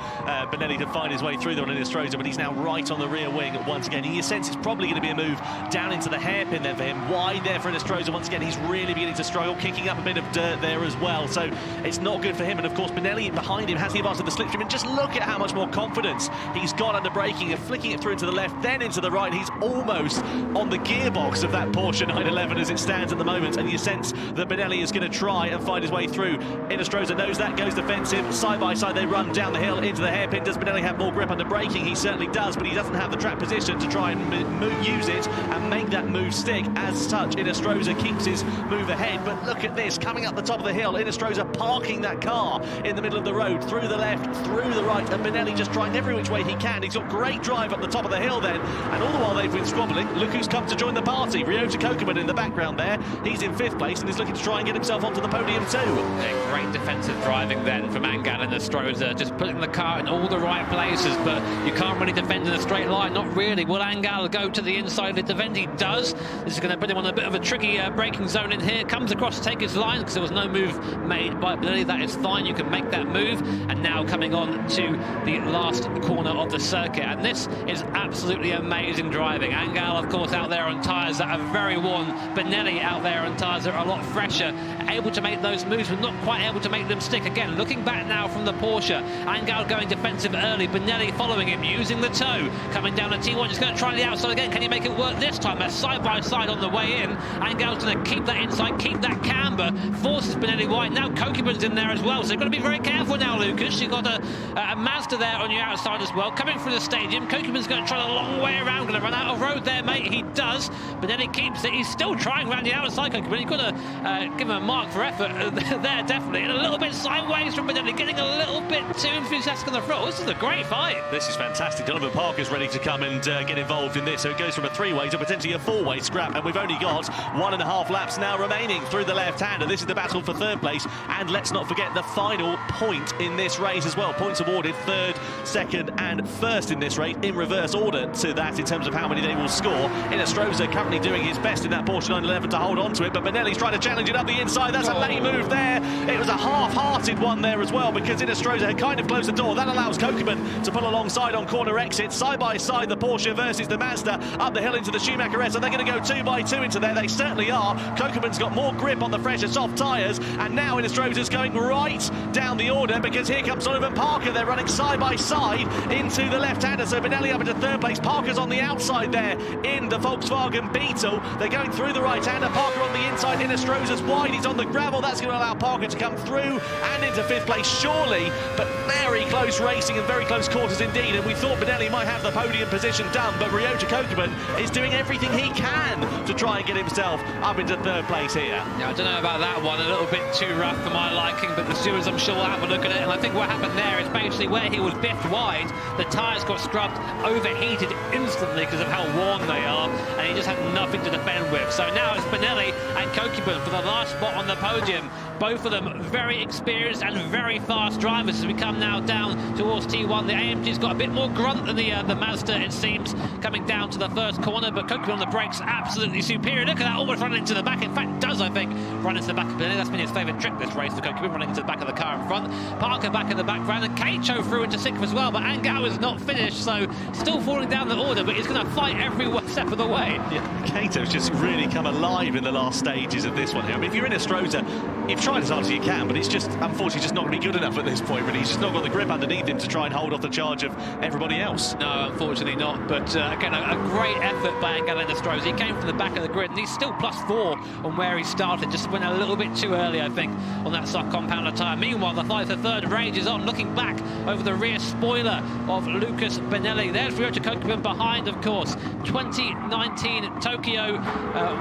Benelli to find his way through there on Inestrosa, but he's now right on the rear wing once again. In your sense, it's probably going to be a move down into the hairpin then for him. Wide there for Inestrosa once again. He's really beginning to struggle, kicking up a bit of dirt there as well, so it's not good for him. And of course, Benelli behind him has the advantage of the slipstream, and just look at how much more confidence he's got under braking and flicking it through to the left, then into the right. He's almost on the gearbox of that Porsche 911 as it stands at the moment, and you sense that Benelli is going to try and find his way through. Inestrosa knows that, goes defensive, side by side they run down the hill into the hairpin. Does Benelli have more grip under braking? He certainly does, but he doesn't have the track position to try and use it and make that move stick. As such, Inestrosa keeps his move ahead, but look at this, coming up the top of the hill, Inestrosa parking that car in the middle of the road, through the left, through the right, and Benelli just trying every which way he can. He's got great drive up the top of the hill then, and all the while they've been squabbling, look who's come to join the party. Ryota Kokeman in the background there. He's in 5th place and is looking to try and get himself onto the podium too. Yeah, great defensive driving then from Angel Inestrosa, just putting the car in all the right places, but you can't really defend in a straight line, not really. Will Angel go to the inside of the defend? He does. This is going to put him on a bit of a tricky braking zone in here. Comes across to take his line because there was no move made by Benelli. That is fine, you can make that move. And now coming on to the last corner of the circuit, and this is absolutely amazing driving. Angel, of course, out there on tyres that are very worn. Benelli out there on tyres that are a lot fresher, able to make those moves but not quite able to make them stick. Again, looking back now from the Porsche, Angel going defensive early, Benelli following him, using the toe, coming down the T1, he's going to try the outside again. Can he make it work this time? They're side by side on the way in. Angel's going to keep that inside, keep that camber, forces Benelli wide. Now Kokeman's in there as well, so you've got to be very careful now, Lucas. You've got a Mazda there on your outside as well, coming through the stadium. Kokeman's going to try the long way around, going to run out of road there, mate. He does. Benelli keeps it. He's still trying around the outside, Kokeman. You've got to give him a mark for effort there, definitely. And a little bit sideways from Benelli, getting a little bit too enthusiastic on the throttle. This is a great fight. This is fantastic. Donovan Parker's ready to come and get involved in this, so it goes from a 3-way to potentially a 4-way scrap, and we've only got 1.5 laps now remaining through the left-hander. This is the battle for 3rd place, and let's not forget the final point in this race as well. Points awarded 3rd, 2nd and 1st in this race, in reverse order to that in terms of how many they will score. Inestrosa currently doing his best in that Porsche 911 to hold on to it, but Benelli's trying to challenge it up the inside. That's a late move there. It was a half-hearted one there as well, because Inestrosa had kind of closed the door. That allows Kokeman to pull alongside on corner exit, side by side the Porsche versus the Mazda, up the hill into the Schumacher S. Are they going to go 2 by 2 into there? They certainly are. Kokeman's got more grip on the fresher soft tyres, and now Inestrosa's going right down the order, because here comes Donovan Parker. They're running side by side. inside into the left-hander. So Benelli up into third place. Parker's on the outside there in the Volkswagen Beetle. They're going through the right-hander. Parker on the inside. Innestrosa's wide. He's on the gravel. That's going to allow Parker to come through and into fifth place, surely. But very close racing and very close quarters indeed. And we thought Benelli might have the podium position done, but Ryota Kokubun is doing everything he can to try and get himself up into third place here. Yeah, I don't know about that one. A little bit too rough for my liking, but the stewards, I'm sure, will have a look at it. And I think what happened there is basically where he was biffed wide, the tyres got scrubbed, overheated instantly because of how worn they are, and he just had nothing to defend with. So now it's Benelli and Kokubun for the last spot on the podium. Both of them very experienced and very fast drivers as we come now down towards T1. The AMG's got a bit more grunt than the Mazda, it seems, coming down to the first corner, but Kokubun on the brakes, absolutely superior. Look at that, almost running into the back. In fact, does, I think, run into the back of Benelli. That's been his favourite trick this race for Kokubun, running into the back of the car in front. Parker back in the background, and Keicho through into sixth as well, but Angao is not finished, so still falling down the order, but he's going to fight every step of the way. Yeah, Keito's just really come alive in the last stages of this one here. I mean, if you're in Estrosa, you've tried as hard as you can, but it's just, unfortunately, just not going to be good enough at this point, really. He's just not got the grip underneath him to try and hold off the charge of everybody else. No, unfortunately not, but again, a great effort by Angao Estrosa. He came from the back of the grid, and he's still +4 on where he started, just went a little bit too early, I think, on that soft compounder tyre. Meanwhile, the fight for third rages on, looking back over the rear spoiler of Lucas Benelli. There's Ryota Kokubun behind, of course, 2019 Tokyo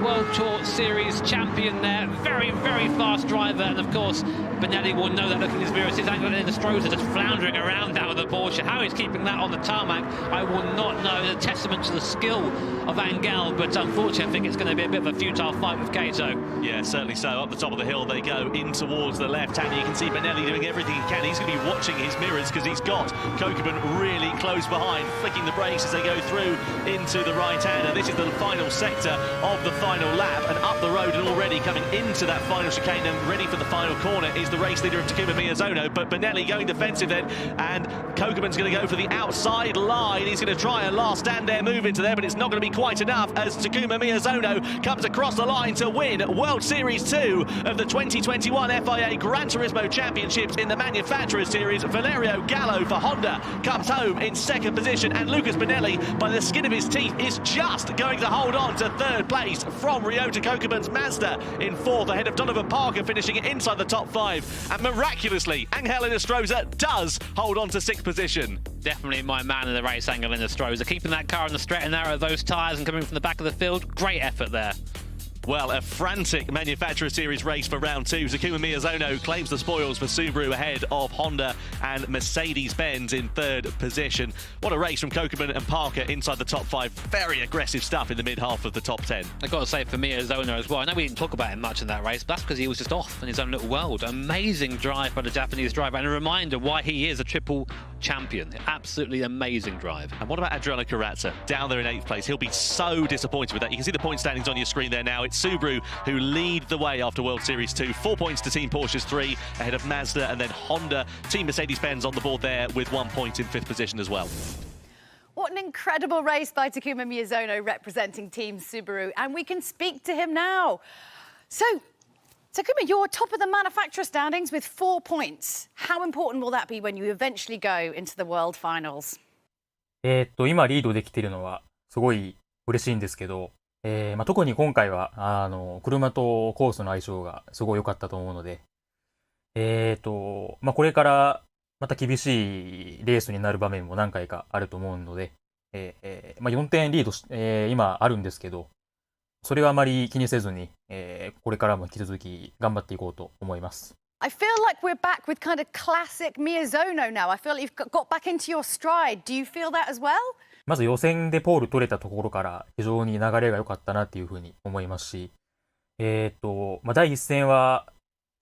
World Tour Series champion there. Very, very fast driver, and of course, Benelli will know that looking at his mirrors. His Angao Estrosa just floundering around now with the Porsche. How he's keeping that on the tarmac, I will not know. It's a testament to the skill of Angao, but unfortunately, I think it's going to be a bit of a futile fight with Keito. Yeah, certainly so. Up the top of the hill they go, in towards the left-hander. You can see Benelli doing everything he can. He's going to be watching his mirrors because he's got Kokubun really close behind, flicking the brakes as they go through into the right-hander. This is the final sector of the final lap, and up the road and already coming into that final chicane and ready for the final corner is the race leader of Takuma Miyazono, but Benelli going defensive then, and Kokubun's going to go for the outside line. He's going to try a last stand there move into there, but it's not going to be quite enough as Takuma Miyazono comes across the line to win World Series 2 of the 2021 FIA Gran Turismo Championships in the Manufacturers Series. Valerio Gallo for Honda comes home in second position, and Lucas Benelli, by the skin of his teeth, is just going to hold on to third place from Ryota Kokubun's Mazda in fourth, ahead of Donovan Parker finishing inside the top 5. And miraculously, Angao Estrosa does hold on to sixth position. Definitely my man in the race, Angao Estrosa, keeping that car on the straight and narrow of those tyres and coming from the back of the field. Great effort there. Well, a frantic Manufacturer Series race for round 2. Takuma Miyazono claims the spoils for Subaru ahead of Honda and Mercedes-Benz in third position. What a race from Kokubun and Parker inside the top 5. Very aggressive stuff in the mid-half of the top 10. I've got to say for Miyazono as well, I know we didn't talk about him much in that race, but that's because he was just off in his own little world. Amazing drive by the Japanese driver, and a reminder why he is a triple champion. Absolutely amazing drive. And what about Adriano Corazza down there in 8th place? He'll be so disappointed with that. You can see the point standings on your screen there now. It's Subaru who lead the way after World Series 2. 4 points to Team Porsche's 3, ahead of Mazda, and then Honda. Team Mercedes-Benz on the board there with 1 point in 5th position as well. What an incredible race by Takuma Miyazono representing Team Subaru, and we can speak to him now. So, Takuma, you're top of the manufacturer standings with 4 points. How important will that be when you eventually go into the World Finals? 今リードできているのはすごい嬉しいんですけど、特に今回は車とコースの相性がすごい良かったと思うので、これからまた厳しいレースになる場面も何回かあると思うので、4点リード今あるんですけど、それはあまり気にせずに、これからも引き続き頑張っていこうと思います。I feel like we're back with kind of classic Miyazono now. I feel like you've got back into your stride. Do you feel that as well? まず予選でポール取れたところから非常に流れが良かったなっていうふうに思いますし、第一戦は、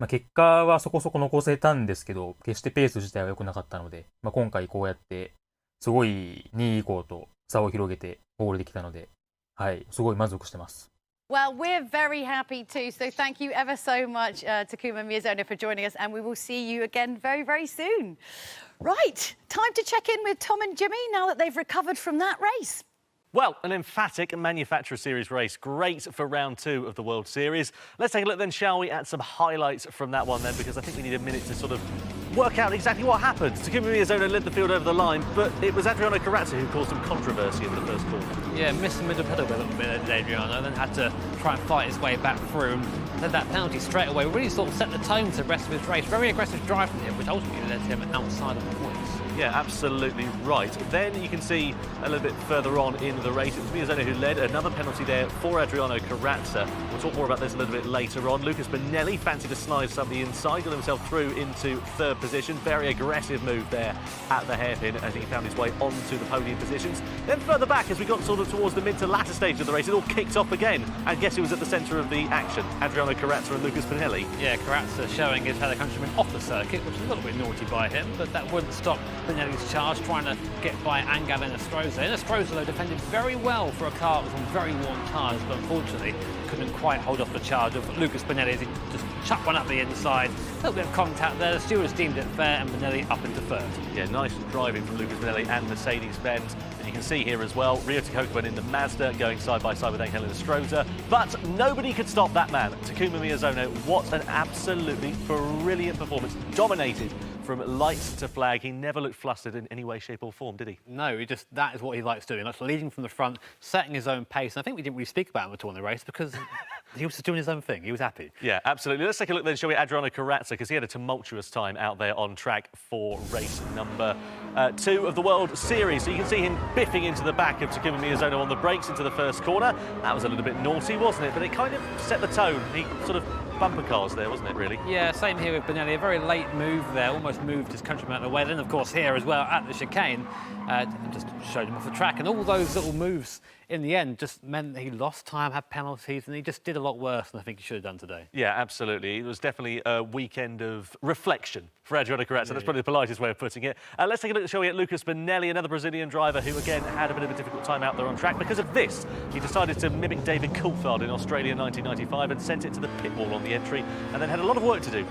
結果はそこそこ残せたんですけど、決してペース自体は良くなかったので、今回こうやってすごい2位以降と差を広げてゴールできたので、はい、すごい満足してます。Well, we're very happy too. So thank you ever so much, Takuma Miyazono, for joining us, and we will see you again very, very soon. Right, time to check in with Tom and Jimmy now that they've recovered from that race. Well, an emphatic Manufacturer Series race. Great for round 2 of the World Series. Let's take a look then, shall we, at some highlights from that one then, because I think we need a minute to sort of work out exactly what happened. Takuma Miyazono led the field over the line, but it was Adriano Corazza who caused some controversy in the first corner. Yeah, missed the middle pedal a little bit, Adriano, then had to try and fight his way back through. And then that penalty straight away really sort of set the tone to the rest of his race. Very aggressive drive from him, which ultimately led him outside of the points. Yeah, absolutely right. Then you can see a little bit further on in the race, it was Miyazono who led. Another penalty there for Adriano Corazza. We'll talk more about this a little bit later on. Lucas Bonelli fancied to slide some of the inside, got himself through into 3rd position. Very aggressive move there at the hairpin as he found his way onto the podium positions. Then further back, as we got sort of towards the mid to latter stage of the race, it all kicked off again. And guess who was at the centre of the action? Adriano Corazza and Lucas Bonelli. Yeah, Corazza showing his fellow countryman off the circuit, which was a little bit naughty by him, but that wouldn't stop Bonelli's charge, trying to get by Angel and Estroza. And Estroza, though, defended very well for a car that was on very warm tyres, but unfortunately couldn't quite hold off the charge of Lucas Bonelli as he just chucked one up the inside. A little bit of contact there. The stewards deemed it fair, and Bonelli up into 3rd. Yeah, nice driving from Lucas Bonelli and Mercedes-Benz. And you can see here as well, Ryota Kokubun in the Mazda going side by side with Angel and Estroza. But nobody could stop that man, Takuma Miyazono. What an absolutely brilliant performance. Dominated from lights to flag. He never looked flustered in any way, shape or form, did he? No, that is what he likes doing. That's leading from the front, setting his own pace. And I think we didn't really speak about him at all in the race because he was just doing his own thing. He was happy. Yeah, absolutely. Let's take a look then, shall we, at Adriano Corazza, because he had a tumultuous time out there on track for race number 2 of the World Series. So you can see him biffing into the back of Takuma Miyazono on the brakes into the first corner. That was a little bit naughty, wasn't it? But it kind of set the tone. He sort of bumper cars there, wasn't it, really? Yeah, same here with Bonelli. A very late move there, almost moved his countryman out of the way. Then, of course, here as well at the chicane, just showed him off the track. And all those little moves in the end just meant that he lost time, had penalties, and he just did a lot worse than I think he should have done today. Yeah, absolutely. It was definitely a weekend of reflection for Adriano Corazza. That's probably the politest way of putting it. Let's take a look, shall we, at Lucas Bonelli, another Brazilian driver who, again, had a bit of a difficult time out there on track. Because of this, he decided to mimic David Coulthard in Australia in 1995 and sent it to the pit wall on the entry, and then had a lot of work to do.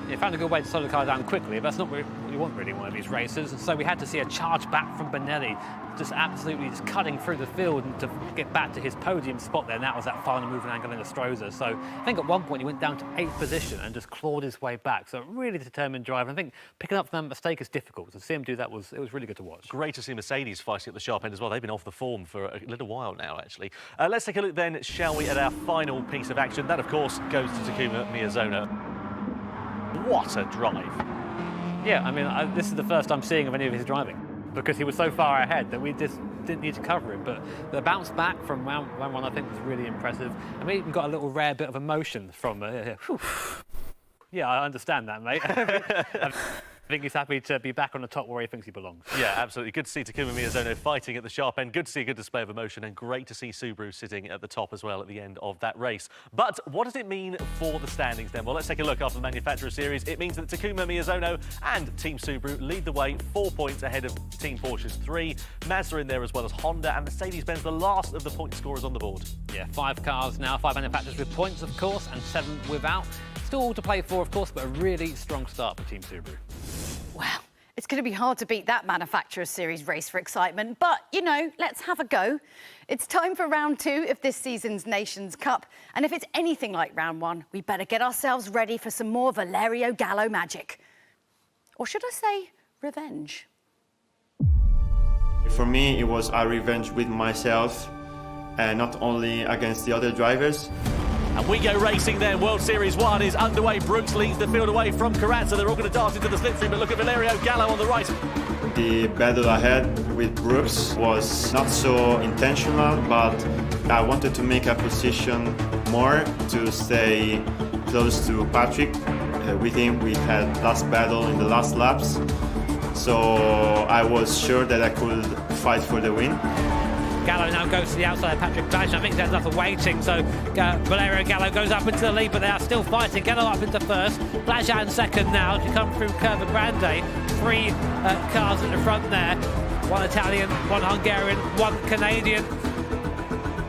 He found a good way to slow the car down quickly, but that's not what you want really in one of these races. And so we had to see a charge back from Bonelli, just absolutely just cutting through the field and to get back to his podium spot there. And that was that final move in Angel and Estroza. So I think at one point he went down to 8th position and just clawed his way back. So a really determined driver. I think picking up from that mistake is difficult. To see him do that was really good to watch. Great to see Mercedes fighting at the sharp end as well. They've been off the form for a little while now, actually. Let's take a look then, shall we, at our final piece of action. That, of course, goes to Takuma Miyazono. What a drive. Yeah, I mean, this is the first I'm seeing of any of his driving because he was so far ahead that we just didn't need to cover him. But the bounce back from round 1, I think, was really impressive. And we even got a little rare bit of emotion from... yeah, I understand that, mate. I think he's happy to be back on the top where he thinks he belongs. Yeah, absolutely. Good to see Takuma Miyazono fighting at the sharp end. Good to see a good display of emotion, and great to see Subaru sitting at the top as well at the end of that race. But what does it mean for the standings then? Well, let's take a look after the Manufacturer Series. It means that Takuma Miyazono and Team Subaru lead the way 4 points ahead of Team Porsche's 3. Mazda in there as well as Honda, and Mercedes-Benz the last of the point scorers on the board. Yeah, 5 cars now, 5 manufacturers with points, of course, and 7 without. Still all to play for, of course, but a really strong start for Team Subaru. Well, it's going to be hard to beat that Manufacturer Series race for excitement, but, you know, let's have a go. It's time for round 2 of this season's Nations Cup, and if it's anything like round 1, we better get ourselves ready for some more Valerio Gallo magic. Or should I say, revenge? For me, it was a revenge with myself, and not only against the other drivers. And we go racing then. World Series 1 is underway. Brooks leads the field away from Corazza. They're all going to dart into the slipstream, but look at Valerio Gallo on the right. The battle ahead with Brooks was not so intentional, but I wanted to make a position more to stay close to Patrick. With him, we had last battle in the last laps, so I was sure that I could fight for the win. Gallo now goes to the outside of Patrick Blage. I think there's enough of waiting, so Valerio Gallo goes up into the lead, but they are still fighting. Gallo up into first, Blage in second now to come through Curva Grande. 3 cars at the front there, 1 Italian, 1 Hungarian, 1 Canadian.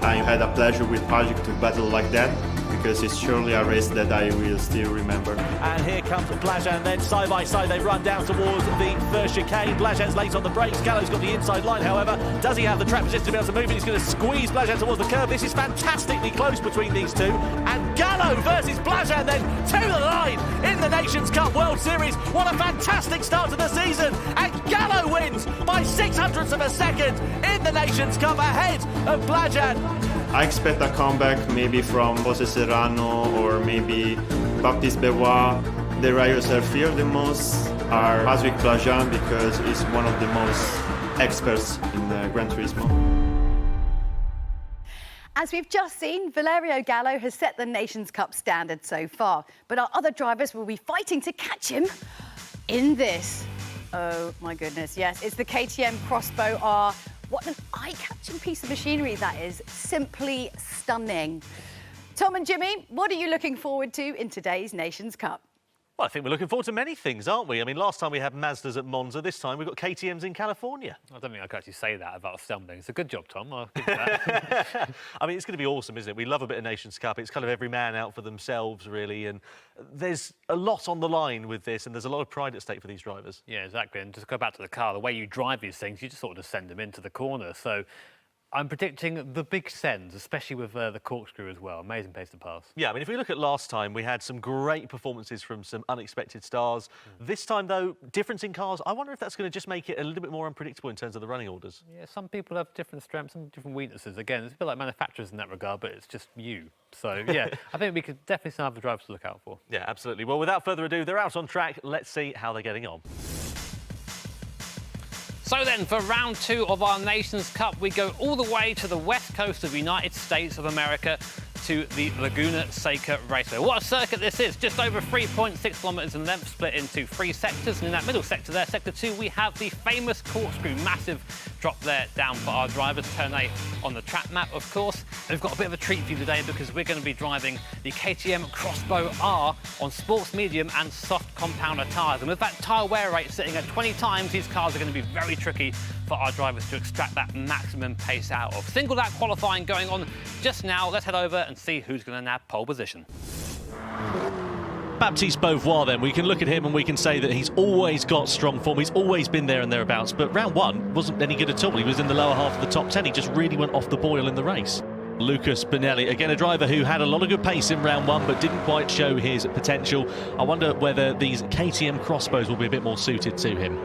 I had a pleasure with Patrick to battle like that, because it's surely a race that I will still remember. And here comes Blajan, then side by side they run down towards the first chicane. Blajan's late on the brakes, Gallo's got the inside line, however. Does he have the track position to be able to move? He's going to squeeze Blajan towards the curve. This is fantastically close between these two. And Gallo versus Blajan then to the line in the Nations Cup World Series. What a fantastic start to the season. And Gallo wins by 600ths of a second in the Nations Cup ahead of Blajan. I expect a comeback maybe from Jose Serrano or maybe Baptiste Benoit. The riders I fear the most are Masvik Blajan because he's one of the most experts in Gran Turismo. As we've just seen, Valerio Gallo has set the Nations Cup standard so far, but our other drivers will be fighting to catch him in this. Oh my goodness, yes, it's the KTM X-Bow R. What an eye-catching piece of machinery that is. Simply stunning. Tom and Jimmy, what are you looking forward to in today's Nations Cup? Well, I think we're looking forward to many things, aren't we? I mean, last time we had Mazdas at Monza. This time we've got KTMs in California. I don't think I could actually say that about stumbling. It's a good job, Tom. I'll give you that. I mean, it's going to be awesome, isn't it? We love a bit of Nations Cup. It's kind of every man out for themselves, really. And there's a lot on the line with this, and there's a lot of pride at stake for these drivers. Yeah, exactly. And just go back to the car, the way you drive these things, you just sort of just send them into the corner. So I'm predicting the big sends, especially with the corkscrew as well. Amazing pace to pass. Yeah, I mean, if we look at last time, we had some great performances from some unexpected stars. This time, though, difference in cars, I wonder if that's going to just make it a little bit more unpredictable in terms of the running orders. Yeah, some people have different strengths, some different weaknesses. Again, it's a bit like manufacturers in that regard, but it's just you. So, yeah, I think we could definitely still have the drivers to look out for. Yeah, absolutely. Well, without further ado, they're out on track. Let's see how they're getting on. So then, for round 2 of our Nations Cup, we go all the way to the west coast of the United States of America to the Laguna Seca Raceway. What a circuit this is! Just over 3.6 kilometres in length, split into 3 sectors. And in that middle sector there, sector 2, we have the famous corkscrew, massive drop there down for our drivers, turn 8 on the track map, of course. And we've got a bit of a treat for you today because we're going to be driving the KTM X-Bow R on sports medium and soft compounder tyres. And with that tyre wear rate sitting at 20 times, these cars are going to be very tricky for our drivers to extract that maximum pace out of. Single lap qualifying going on just now. Let's head over and see who's going to nab pole position. Baptiste Benoit, then, we can look at him and we can say that he's always got strong form. He's always been there and thereabouts. But round 1 wasn't any good at all. He was in the lower half of the top 10. He just really went off the boil in the race. Lucas Benelli, again a driver who had a lot of good pace in round 1 but didn't quite show his potential. I wonder whether these KTM X-Bows will be a bit more suited to him.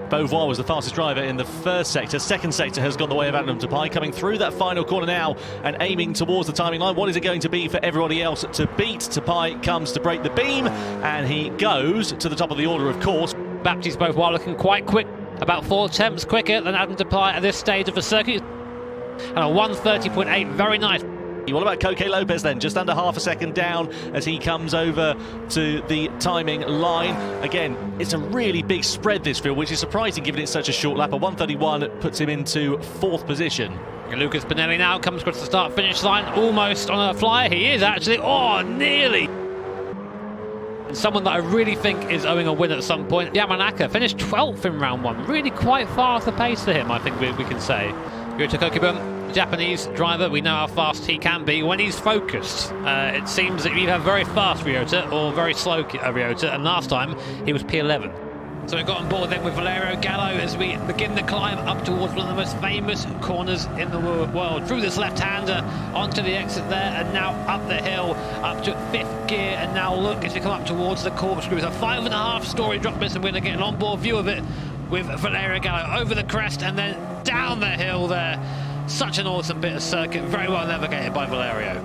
Beauvoir was the fastest driver in the first sector. Second sector has gone the way of Adam Tapai, coming through that final corner now and aiming towards the timing line. What is it going to be for everybody else to beat? Tapai comes to break the beam and he goes to the top of the order, of course. Baptiste Beauvoir looking quite quick, about 4 tenths quicker than Adam Tapai at this stage of the circuit. And a 1:30.8, very nice. What about Coque Lopez then? Just under half a second down as he comes over to the timing line. Again, it's a really big spread, this field, which is surprising given it's such a short lap. A 1:31 puts him into 4th position. Lucas Benelli now comes across the start-finish line, almost on a flyer. He is actually, oh, nearly. Someone that I really think is owing a win at some point. Yamanaka finished 12th in round 1. Really quite far off the pace for him, I think we can say. Ryota Kokibun, Japanese driver, we know how fast he can be when he's focused. It seems that you either have very fast Ryota or very slow Ryota, and last time he was P11. So we've got on board then with Valerio Gallo as we begin the climb up towards one of the most famous corners in the world. Through this left-hander, onto the exit there, and now up the hill, up to 5th gear, and now look as we come up towards the corkscrew. It's a 5.5-storey drop miss, and we're going to get an onboard view of it with Valerio Gallo over the crest and then down the hill there. Such an awesome bit of circuit, very well navigated by Valerio.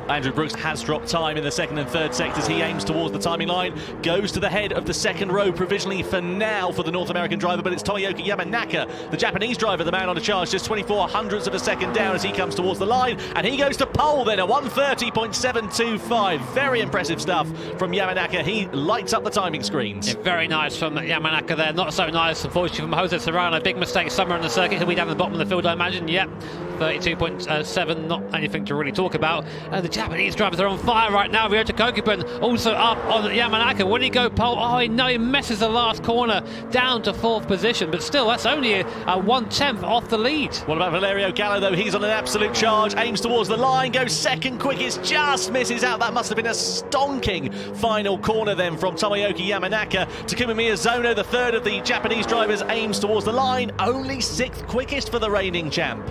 Andrew Brooks has dropped time in the second and third sectors. He aims towards the timing line, goes to the head of the second row provisionally for now for the North American driver, but it's Toyoki Yamanaka, the Japanese driver, the man on the charge, just 24 hundredths of a second down as he comes towards the line, and he goes to pole then at 1:30.725. Very impressive stuff from Yamanaka. He lights up the timing screens. Yeah, very nice from Yamanaka there. Not so nice, unfortunately, from Jose Serrano. Big mistake somewhere on the circuit. He'll be down the bottom of the field, I imagine. Yep. 32.7, not anything to really talk about. And the Japanese drivers are on fire right now. Ryoto Kokubun also up on Yamanaka. When he go pole, oh no, he messes the last corner down to 4th position. But still, that's only a 1/10 off the lead. What about Valerio Gallo, though? He's on an absolute charge, aims towards the line, goes second quickest, just misses out. That must have been a stonking final corner then from Tomoyuki Yamanaka. Takuma Miyazono, the third of the Japanese drivers, aims towards the line, only 6th quickest for the reigning champ.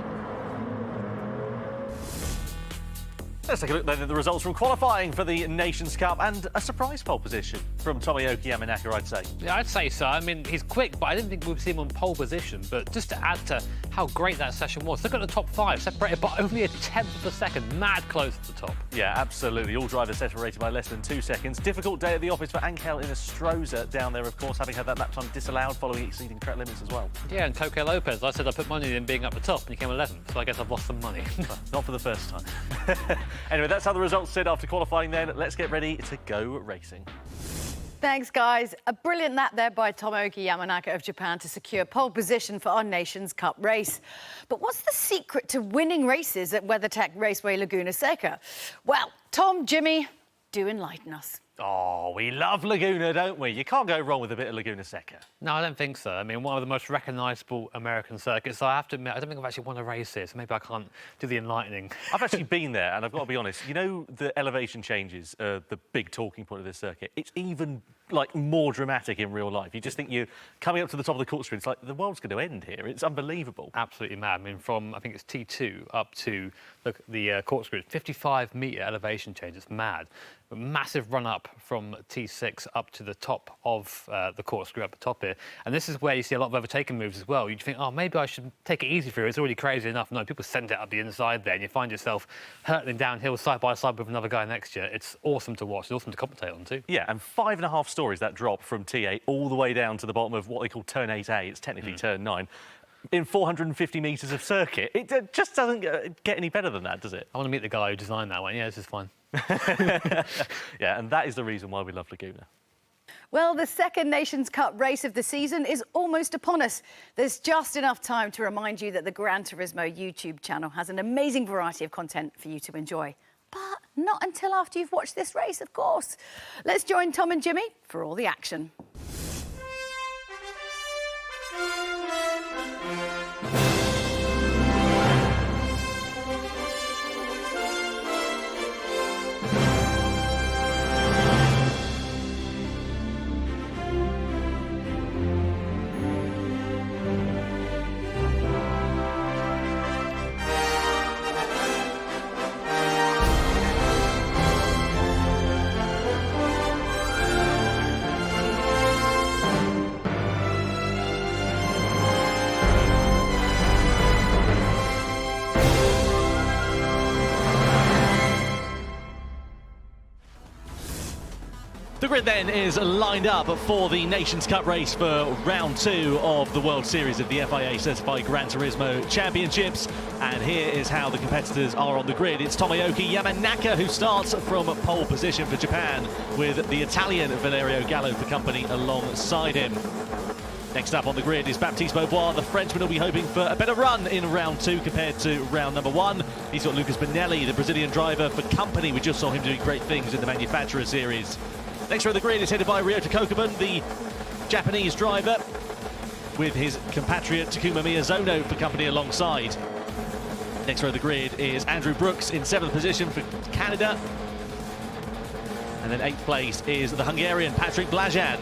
Let's take a look then at the results from qualifying for the Nations Cup, and a surprise pole position from Tomoyuki Yamanaka, I'd say. Yeah, I'd say so. I mean, he's quick, but I didn't think we'd see him on pole position. But just to add to how great that session was, look at the top 5, separated by only a 1/10 of a second. Mad close at the top. Yeah, absolutely. All drivers separated by less than 2 seconds. Difficult day at the office for Angel Inestrosa down there, of course, having had that lap time disallowed following exceeding track limits as well. Yeah, and Coque Lopez, I said I put money in being up the top, and he came 11th, so I guess I've lost some money. Well, not for the first time. Anyway, that's how the results sit after qualifying then. Let's get ready to go racing. Thanks, guys. A brilliant lap there by Tomoyuki Yamanaka of Japan to secure pole position for our Nations Cup race. But what's the secret to winning races at WeatherTech Raceway Laguna Seca? Well, Tom, Jimmy, do enlighten us. Oh, we love Laguna, don't we? You can't go wrong with a bit of Laguna Seca. No, I don't think so. I mean, one of the most recognisable American circuits. So I have to admit, I don't think I've actually won a race here, so maybe I can't do the enlightening. I've actually been there, and I've got to be honest. You know, the elevation changes, the big talking point of this circuit, it's even like more dramatic in real life. You just think you're coming up to the top of the corkscrew, it's like the world's going to end here. It's unbelievable. Absolutely mad. I mean, from, I think it's T2 up to the corkscrew, 55-metre elevation change. It's mad. A massive run up from T6 up to the top of the corkscrew up the top here. And this is where you see a lot of overtaking moves as well. You think, oh, maybe I should take it easy through. It's already crazy enough. No, people send it up the inside there, and you find yourself hurtling downhill side by side with another guy next year. It's awesome to watch. It's awesome to commentate on too. Yeah, and 5.5 stories that drop from T8 all the way down to the bottom of what they call turn 8A. It's technically turn 9. In 450 metres of circuit. It just doesn't get any better than that, does it? I want to meet the guy who designed that one. Yeah, this is fine. Yeah, and that is the reason why we love Laguna. Well, the second Nations Cup race of the season is almost upon us. There's just enough time to remind you that the Gran Turismo YouTube channel has an amazing variety of content for you to enjoy. But not until after you've watched this race, of course. Let's join Tom and Jimmy for all the action. The grid then is lined up for the Nations Cup race for round 2 of the World Series of the FIA Certified Gran Turismo Championships. And here is how the competitors are on the grid. It's Tomoyuki Yamanaka who starts from pole position for Japan, with the Italian Valerio Gallo for company alongside him. Next up on the grid is Baptiste Beauvoir. The Frenchman will be hoping for a better run in round 2 compared to round number 1. He's got Lucas Bonelli, the Brazilian driver, for company. We just saw him doing great things in the Manufacturer Series. Next row of the grid is headed by Ryoto Kokubun, the Japanese driver, with his compatriot Takuma Miyazono for company alongside. Next row of the grid is Andrew Brooks in 7th position for Canada. And then 8th place is the Hungarian Patrick Blajan,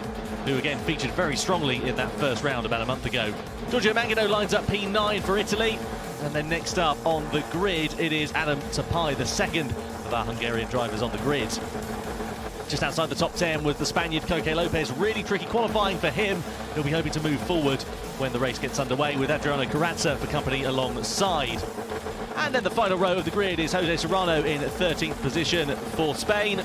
who again featured very strongly in that first round about a month ago. Giorgio Mangano lines up P9 for Italy. And then next up on the grid, it is Adam Tapai, the second of our Hungarian drivers on the grid. Just outside the top 10 with the Spaniard Coque Lopez. Really tricky qualifying for him. He'll be hoping to move forward when the race gets underway, with Adriano Carranza for company alongside. And then the final row of the grid is Jose Serrano in 13th position for Spain.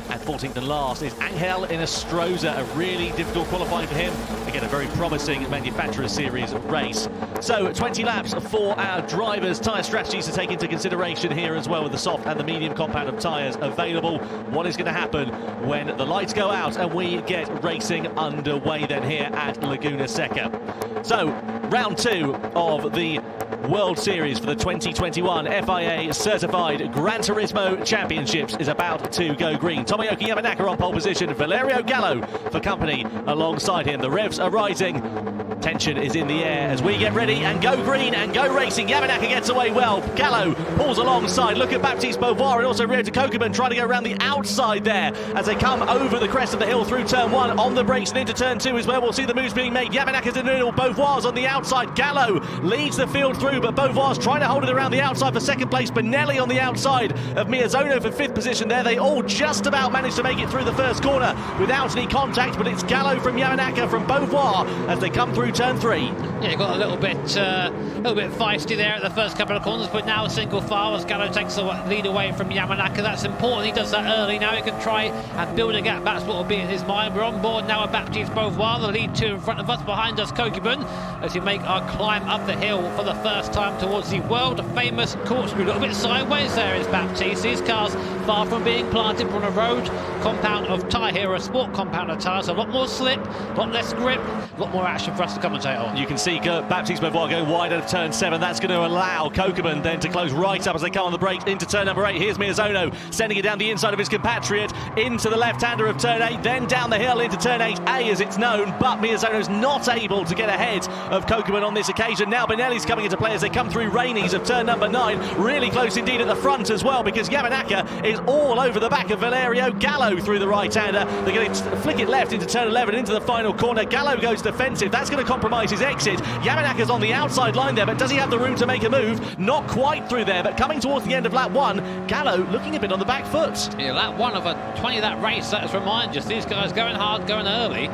And 14th and last is Angel Inestrosa, a really difficult qualifying for him. Again, a very promising Manufacturer Series race. So 20 laps for our drivers. Tyre strategies to take into consideration here as well, with the soft and the medium compound of tyres available. What is going to happen when the lights go out and we get racing underway then here at Laguna Seca? So round 2 of the World Series for the 2021 FIA Certified Gran Turismo Championships is about to go green. Tomoyuki Yamanaka on pole position, Valerio Gallo for company alongside him. The revs are rising. Tension is in the air as we get ready and go green and go racing. Yamanaka gets away well. Gallo pulls alongside. Look at Baptiste Beauvoir and also Ryota Kokeman trying to go around the outside there as they come over the crest of the hill through turn 1 on the brakes and into turn 2 is where we'll see the moves being made. Yamanaka's in the middle, Beauvoir's on the outside. Gallo leads the field through, but Beauvoir's trying to hold it around the outside for second place. Benelli on the outside of Miyazono for 5th position there. They all just about managed to make it through the first corner without any contact, but it's Gallo from Yamanaka from Beauvoir as they come through turn 3. Yeah, got a little bit feisty there at the first couple of corners, but now a single file as Gallo takes the lead away from Yamanaka. That's important. He does that early. Now he can try and build a gap. That's what will be in his mind. We're on board now with Baptiste Beauvoir, the lead 2 in front of us. Behind us, Kokeman, as we make our climb up the hill for the first time towards the world-famous corkscrew. A little bit sideways there is Baptiste. These cars far from being planted on a road compound of tyre here, a sport compound of tyres. So a lot more slip, a lot less grip, a lot more action for us to commentate on. You can see Baptiste Beauvoir going wide out of turn 7. That's going to allow Kokeman then to close right up as they come on the brakes into turn number 8. Here's Miyazono sending it down the inside of his compatriot into the left-hander of turn 8, then down the hill into turn 8A as it's known, but Miyazono's not able to get ahead of Kokeman on this occasion. Now Benelli's coming into play as they come through Rainey's of turn number 9, really close indeed at the front as well, because Yamanaka is all over the back of Valerio Gallo through the right-hander. They're going to flick it left into turn 11 into the final corner. Gallo goes defensive. That's going to compromise his exit. Yamanaka's on the outside line there, but does he have the room to make a move? Not quite through there, but coming towards the end of lap 1, Gallo looking a bit on the back foot. Yeah, lap 1 of a 20 that race. Let us remind you, these guys going hard, going early.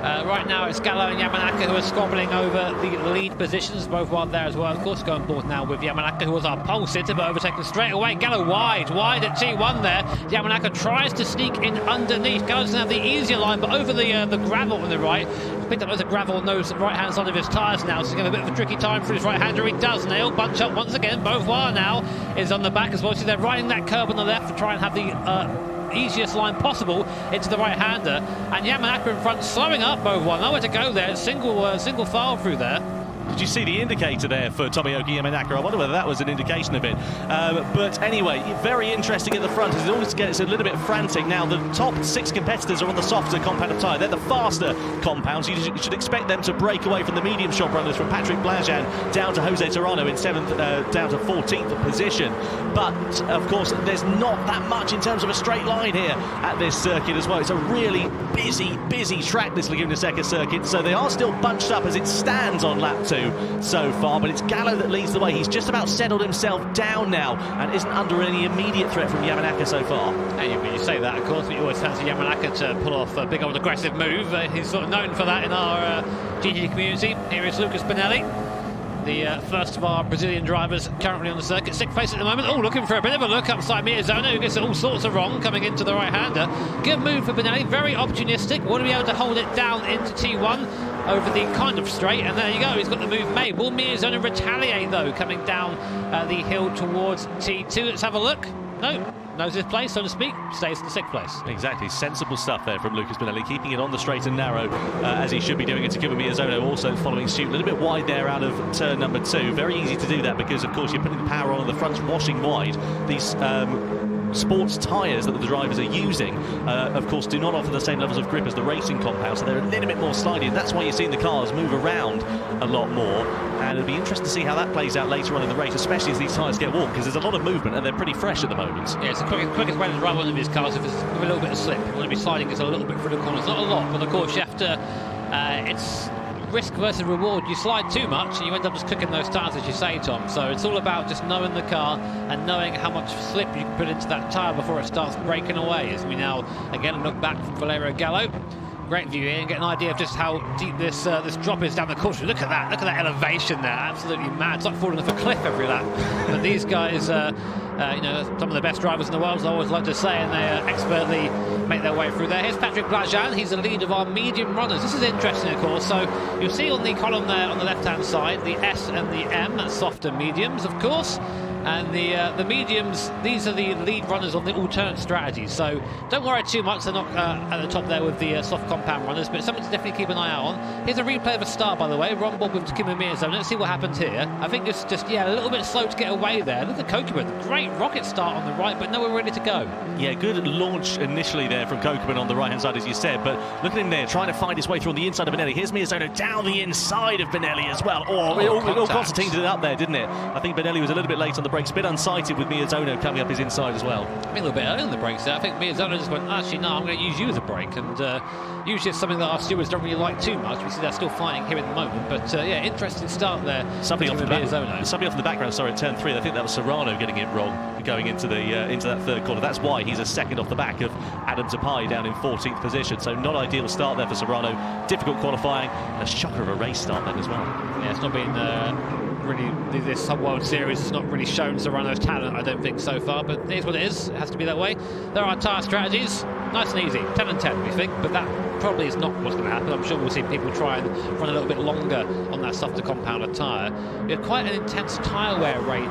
Right now it's Gallo and Yamanaka who are squabbling over the lead positions, both one there as well. Of course, going board now with Yamanaka, who was our pole sitter, but overtaken straight away. Gallo wide at T1 there. Yamanaka tries to sneak in underneath. Gallo's going to have the easier line, but over the gravel on the right. Picked up with the gravel nose right-hand side of his tyres now, so he's going to have a bit of a tricky time for his right-hander. He does nail, bunch up once again. Beauvoir now is on the back as well, so they're riding that curb on the left to try and have the easiest line possible into the right-hander, and Yamanaka in front slowing up Beauvoir. Nowhere to go there. Single file through there. Did you see the indicator there for Tomoyuki Yamanaka? I wonder whether that was an indication of it. But anyway, very interesting at the front as it always gets a little bit frantic. Now, the top 6 competitors are on the softer compound of tyre. They're the faster compounds. You should expect them to break away from the medium shop runners, from Patrick Blajan down to Jose Terrano in 7th, down to 14th position. But, of course, there's not that much in terms of a straight line here at this circuit as well. It's a really busy track, this Laguna Seca circuit. So they are still bunched up as it stands on lap 2. So far, but it's Gallo that leads the way. He's just about settled himself down now and isn't under any immediate threat from Yamanaka so far. And you say that, of course, but you always fancy Yamanaka to pull off a big old aggressive move. He's sort of known for that in our GT community. Here is Lucas Benelli, the first of our Brazilian drivers currently on the circuit. 6th place at the moment. Oh, looking for a bit of a look upside Miyazono, who gets all sorts of wrong coming into the right-hander. Good move for Benelli, very opportunistic. Want to be able to hold it down into T1 over the kind of straight, and there you go, he's got the move made. Will Miyazono retaliate though, coming down the hill towards T2? Let's have a look. No, knows his place, so to speak, stays in the 6th place. Exactly, sensible stuff there from Lucas Benelli, keeping it on the straight and narrow as he should be doing it. To Takuma Miyazono also following suit, a little bit wide there out of turn number 2. Very easy to do that because, of course, you're putting the power on, the front's washing wide. These sports tyres that the drivers are using, of course, do not offer the same levels of grip as the racing compound, so they're a little bit more slidey, and that's why you're seeing the cars move around a lot more. And it'll be interesting to see how that plays out later on in the race, especially as these tyres get warm, because there's a lot of movement and they're pretty fresh at the moment. Yeah, it's the quickest way to drive one of these cars if it's with a little bit of slip. You want to be sliding it a little bit through the corners, not a lot, but of course you have to. It's risk versus reward. You slide too much and you end up just cooking those tyres, as you say, Tom. So it's all about just knowing the car and knowing how much slip you can put into that tyre before it starts breaking away. As we now again look back from Valerio Gallo. Great view here and get an idea of just how deep this drop is down the course. Look at that elevation there, absolutely mad. It's like falling off a cliff every lap. But these guys, you know, some of the best drivers in the world, as I always like to say, and they expertly make their way through there. Here's Patrick Blajan, he's the lead of our medium runners. This is interesting, of course. So you'll see on the column there on the left-hand side, the S and the M, that's softer mediums, of course. And the mediums, these are the lead runners on the alternate strategy, so don't worry too much, they're not at the top there with the soft compound runners, but something to definitely keep an eye out on. Here's a replay of a start, by the way, Ron Bob with Kim and Zone. Let's see what happens here. I think it's just, yeah, a little bit slow to get away there. Look at Kokeman, great rocket start on the right, but nowhere ready to go. Yeah, good launch initially there from Kokeman on the right-hand side, as you said, but look at him there, trying to find his way through on the inside of Benelli. Here's Miyazaki down the inside of Benelli as well. All Constantine did it up there, didn't it? I think Benelli was a little bit late on the brakes, a bit unsighted with Miyazono coming up his inside as well. I mean, a little bit early on the brakes there. I think Miyazono just went, actually, no, I'm going to use you as a brake. And usually it's something that our stewards don't really like too much. We see they're still fighting here at the moment. But yeah, interesting start there. Somebody off in the background, sorry, at turn 3. I think that was Serrano getting it wrong going into that third corner. That's why he's a second off the back of Adam Tapai down in 14th position. So not ideal start there for Serrano. Difficult qualifying. And a shocker of a race start then as well. Yeah, it's not been really, this World Series has not really shown Serrano's talent, I don't think, so far, but here's what it is. It has to be that way. There are tyre strategies, nice and easy, 10 and 10 we think, but that probably is not what's going to happen. I'm sure we'll see people try and run a little bit longer on that softer compounder tyre. We have quite an intense tyre wear rate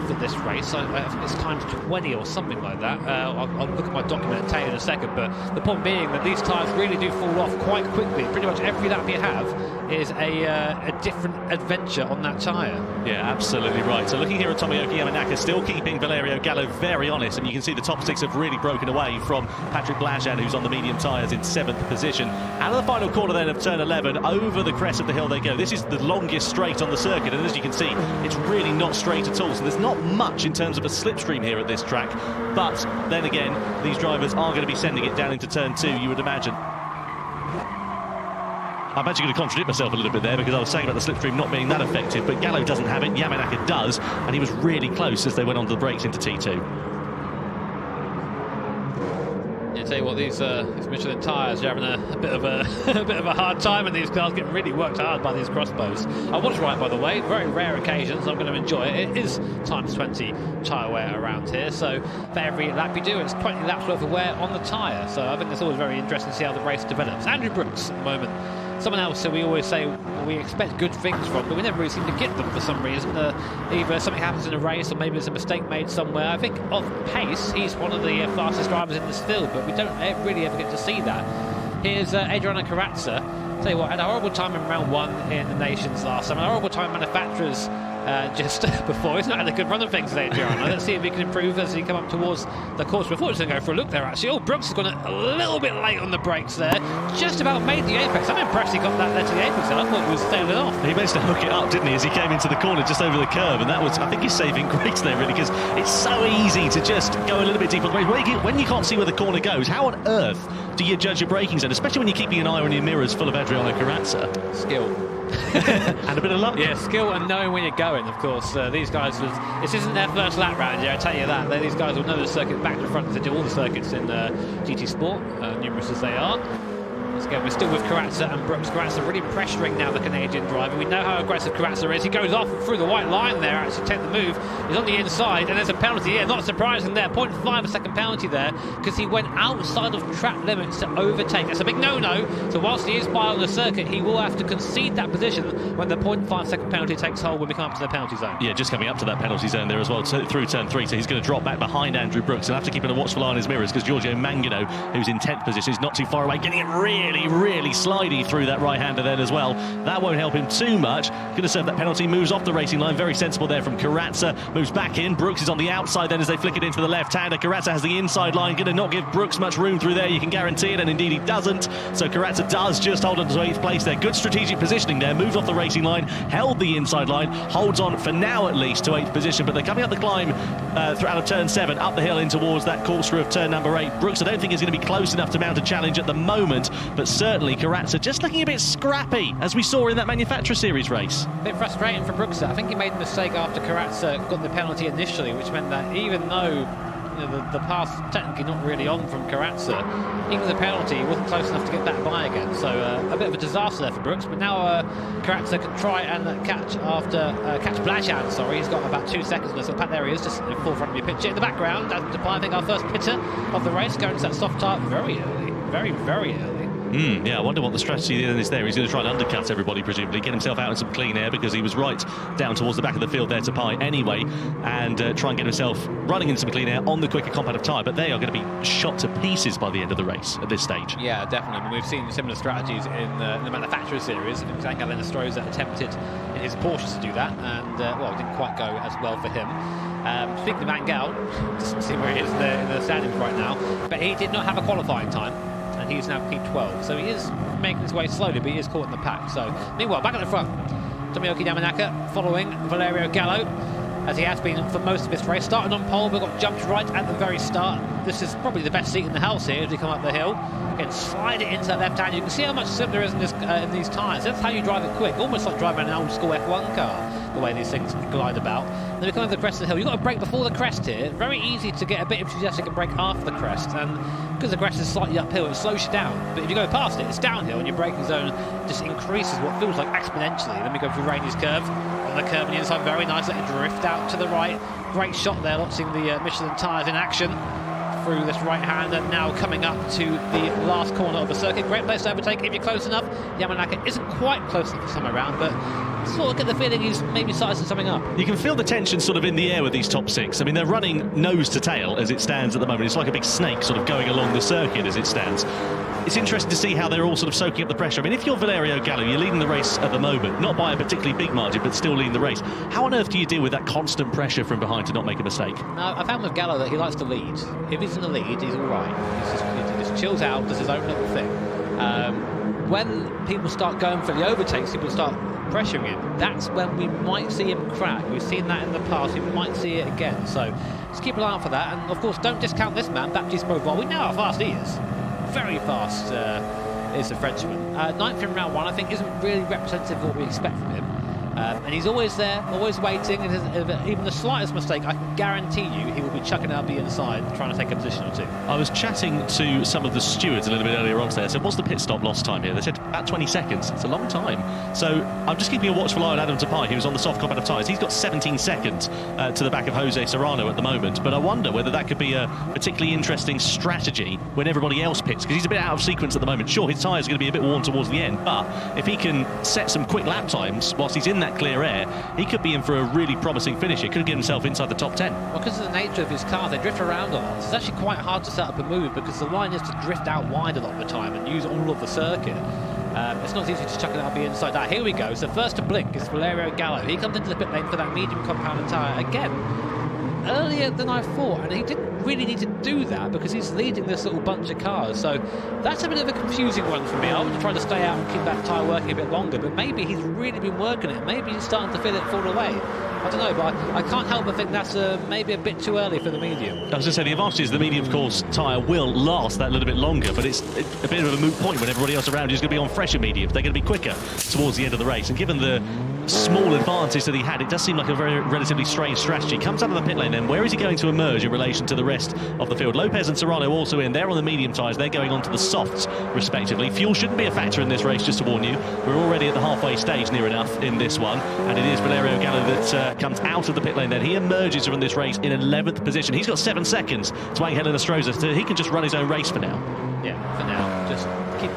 for this race. I think it's times 20 or something like that. I'll look at my document and tell you in a second, but the point being that these tyres really do fall off quite quickly. Pretty much every lap you have is a different adventure on that tyre. Yeah, absolutely right. So looking here at Tomoyuki Yamanaka, still keeping Valerio Gallo very honest, and you can see the top 6 have really broken away from Patrick Blajan, who's on the medium tyres in 7th position. Out of the final corner then of turn 11, over the crest of the hill they go. This is the longest straight on the circuit, and as you can see, it's really not straight at all, so there's not much in terms of a slipstream here at this track, but then again, these drivers are going to be sending it down into turn 2, you would imagine. I'm actually going to contradict myself a little bit there, because I was saying about the slipstream not being that effective, but Gallo doesn't have it, Yamanaka does, and he was really close as they went onto the brakes into T2. I tell you what, these Michelin tyres are having a bit of a hard time, and these cars get really worked hard by these crossbows. I was right, by the way. Very rare occasions. I'm going to enjoy it. It is times 20 tyre wear around here, so for every lap you do, it's 20 laps worth of wear on the tyre. So I think it's always very interesting to see how the race develops. Andrew Brooks at the moment. Someone else who we always say we expect good things from, but we never really seem to get them for some reason. Either something happens in a race, or maybe there's a mistake made somewhere. I think of pace, he's one of the fastest drivers in this field, but we don't really ever get to see that. Here's Adriano Carrazza. Tell you what, had a horrible time in round 1 in the Nations last time, and a horrible time in manufacturers just before. He's not had a good run of things today, Adriano. Let's see if he can improve as he come up towards the course. Before he's going to go for a look there, actually. Oh, Brooks has gone a little bit late on the brakes there. Just about made the apex. I'm impressed he got that there to the apex. I thought he was sailing off. He managed to hook it up, didn't he, as he came into the corner just over the curve, and that was, I think he's saving grace there, really, because it's so easy to just go a little bit deeper. When you can't see where the corner goes, how on earth do you judge your braking zone, especially when you're keeping an eye on your mirrors full of Adriano Carrazza? Skill. And a bit of luck. Yeah, skill and knowing when you're going, of course. These guys, this isn't their first lap round here, I tell you that. These guys will know the circuit back to front. They do all the circuits in GT Sport, numerous as they are. Again, we're still with Carrazza and Brooks. Carrazza really pressuring now the Canadian driver. We know how aggressive Carrazza is. He goes off through the white line there, actually take the move. He's on the inside, and there's a penalty here. Not surprising there. 0.5 a second penalty there, because he went outside of track limits to overtake. That's a big no-no. So whilst he is by on the circuit, he will have to concede that position when the 0.5 second penalty takes hold when we come up to the penalty zone. Yeah, just coming up to that penalty zone there as well, through turn 3. So he's going to drop back behind Andrew Brooks. He'll have to keep a watchful eye on his mirrors, because Giorgio Mangano, who's in 10th position, is not too far away, getting it really slidey through that right-hander then as well. That won't help him too much. Going to serve that penalty, moves off the racing line. Very sensible there from Carrazza. Moves back in. Brooks is on the outside then as they flick it into the left-hander. Carrazza has the inside line. Going to not give Brooks much room through there. You can guarantee it, and indeed he doesn't. So Carrazza does just hold on to 8th place there. Good strategic positioning there. Moved off the racing line, held the inside line, holds on for now at least to 8th position, but they're coming up the climb out of turn 7, up the hill in towards that corkscrew of turn number 8. Brooks, I don't think is going to be close enough to mount a challenge at the moment, but certainly Carrazza just looking a bit scrappy, as we saw in that Manufacturer Series race. A bit frustrating for Brooks. I think he made a mistake after Carrazza got the penalty initially, which meant that even though the pass technically not really on from Carrazza, even the penalty wasn't close enough to get back by again. So a bit of a disaster there for Brooks, but now Carrazza can try and catch Blajan, sorry. He's got about 2 seconds left. So there he is, just in the forefront of your picture. In the background, I think our first pitter of the race, going to that soft tyre very early, very early. Yeah, I wonder what the strategy then is there. He's going to try and undercut everybody, presumably, get himself out in some clean air because he was right down towards the back of the field there to Pi anyway, and try and get himself running in some clean air on the quicker competitive tyre. But they are going to be shot to pieces by the end of the race at this stage. Yeah, definitely. I mean, we've seen similar strategies in the manufacturer series. Valerio Gallo attempted in his Porsche to do that, and well, it didn't quite go as well for him. Speaking of Mangel, doesn't see where he is in the standings right now, but he did not have a qualifying time, and he's now P12, so he is making his way slowly, but he is caught in the pack. So, meanwhile, back at the front, Tomoyuki Yamanaka following Valerio Gallo, as he has been for most of this race. Starting on pole, but got jumped right at the very start. This is probably the best seat in the house here as we come up the hill. Again, slide it into that left hand. You can see how much slip there is in these tyres. That's how you drive it quick, almost like driving an old school F1 car, the way these things glide about. Then we come over the crest of the hill. You've got to brake before the crest here. Very easy to get a bit enthusiastic and brake after the crest, and because the crest is slightly uphill, it slows you down. But if you go past it, it's downhill, and your braking zone just increases what feels like exponentially. Then we go through Rainey's curve. On the curve on the inside, very nice. Let it drift out to the right. Great shot there, watching the Michelin tyres in action through this right-hander, now coming up to the last corner of the circuit. Great place to overtake if you're close enough. Yamanaka isn't quite close enough this time around, but sort of get the feeling he's maybe sizing something up. You can feel the tension sort of in the air with these top six. I mean, they're running nose to tail as it stands at the moment. It's like a big snake sort of going along the circuit as it stands. It's interesting to see how they're all sort of soaking up the pressure. I mean, if you're Valerio Gallo, you're leading the race at the moment, not by a particularly big margin, but still leading the race. How on earth do you deal with that constant pressure from behind to not make a mistake? Now, I found with Gallo that he likes to lead. If he's in the lead, he's all right. He just chills out, does his own little thing. When people start going for the overtakes, people start pressuring him. That's when we might see him crack. We've seen that in the past. We might see it again. So just keep an eye out for that. And of course, don't discount this man, Baptiste Beauvoir. We know how fast he is. Very fast is the Frenchman. Ninth in round one, I think, isn't really representative of what we expect from him. And he's always there, always waiting. And even the slightest mistake, I can guarantee you he will be chucking out the inside, trying to take a position or two. I was chatting to some of the stewards a little bit earlier on today. I said, what's the pit stop lost time here? They said about 20 seconds. It's a long time. So I'm just keeping a watchful eye on Adam Tapai, who's on the soft competitive tyres. He's got 17 seconds to the back of Jose Serrano at the moment. But I wonder whether that could be a particularly interesting strategy when everybody else pits, because he's a bit out of sequence at the moment. Sure, his tyres are going to be a bit worn towards the end, but if he can set some quick lap times whilst he's in that clear air, he could be in for a really promising finish. He could get himself inside the top 10. Well, because of the nature of his car, they drift around a lot. It's actually quite hard to set up a move because the line is to drift out wide a lot of the time and use all of the circuit. It's not easy to chuck it out the inside out. Here we go. So first to blink is Valerio Gallo. He comes into the pit lane for that medium compound tyre again. Earlier than I thought, and he didn't really need to do that because he's leading this little bunch of cars. So that's a bit of a confusing one for me. I want to try to stay out and keep that tyre working a bit longer, but maybe he's really been working it. Maybe he's starting to feel it fall away. I don't know, but I can't help but think that's maybe a bit too early for the medium. I was going to say, the advantage is the medium, of course, tyre will last that little bit longer, but it's a bit of a moot point when everybody else around you is going to be on fresher mediums. They're going to be quicker towards the end of the race, and given the small advantage that he had, it does seem like a very relatively strange strategy. Comes out of the pit lane then. Where is he going to emerge in relation to the rest of the field? Lopez and Serrano also in. They're on the medium tyres. They're going on to the softs, respectively. Fuel shouldn't be a factor in this race, just to warn you. We're already at the halfway stage, near enough, in this one. And it is Valerio Gallo that comes out of the pit lane then. He emerges from this race in 11th position. He's got 7 seconds to Angel Estrosas, so he can just run his own race for now. Yeah, for now. Just keep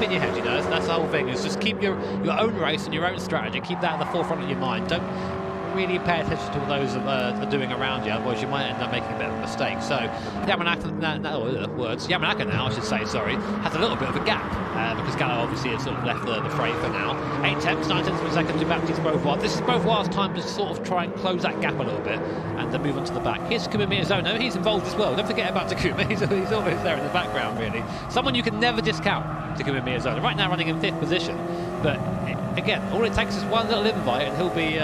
it in your head, you know. That's the whole thing, is just keep your own race and your own strategy. Keep that at the forefront of your mind. Don't really pay attention to what those are doing around you, otherwise you might end up making a bit of a mistake. So Yamanaka now, I should say, sorry, has a little bit of a gap because Gallo obviously has sort of left the fray for now. 8 tenths, 9 tenths of a second to Baptiste Beauvoir. This is Beauvoir's time to sort of try and close that gap a little bit and then move on to the back. Here's Takuma Miyazono, he's involved as well. Don't forget about Takuma, he's always there in the background, really. Someone you can never discount, Takuma Miyazono. Right now running in 5th position, but again, all it takes is one little invite and he'll be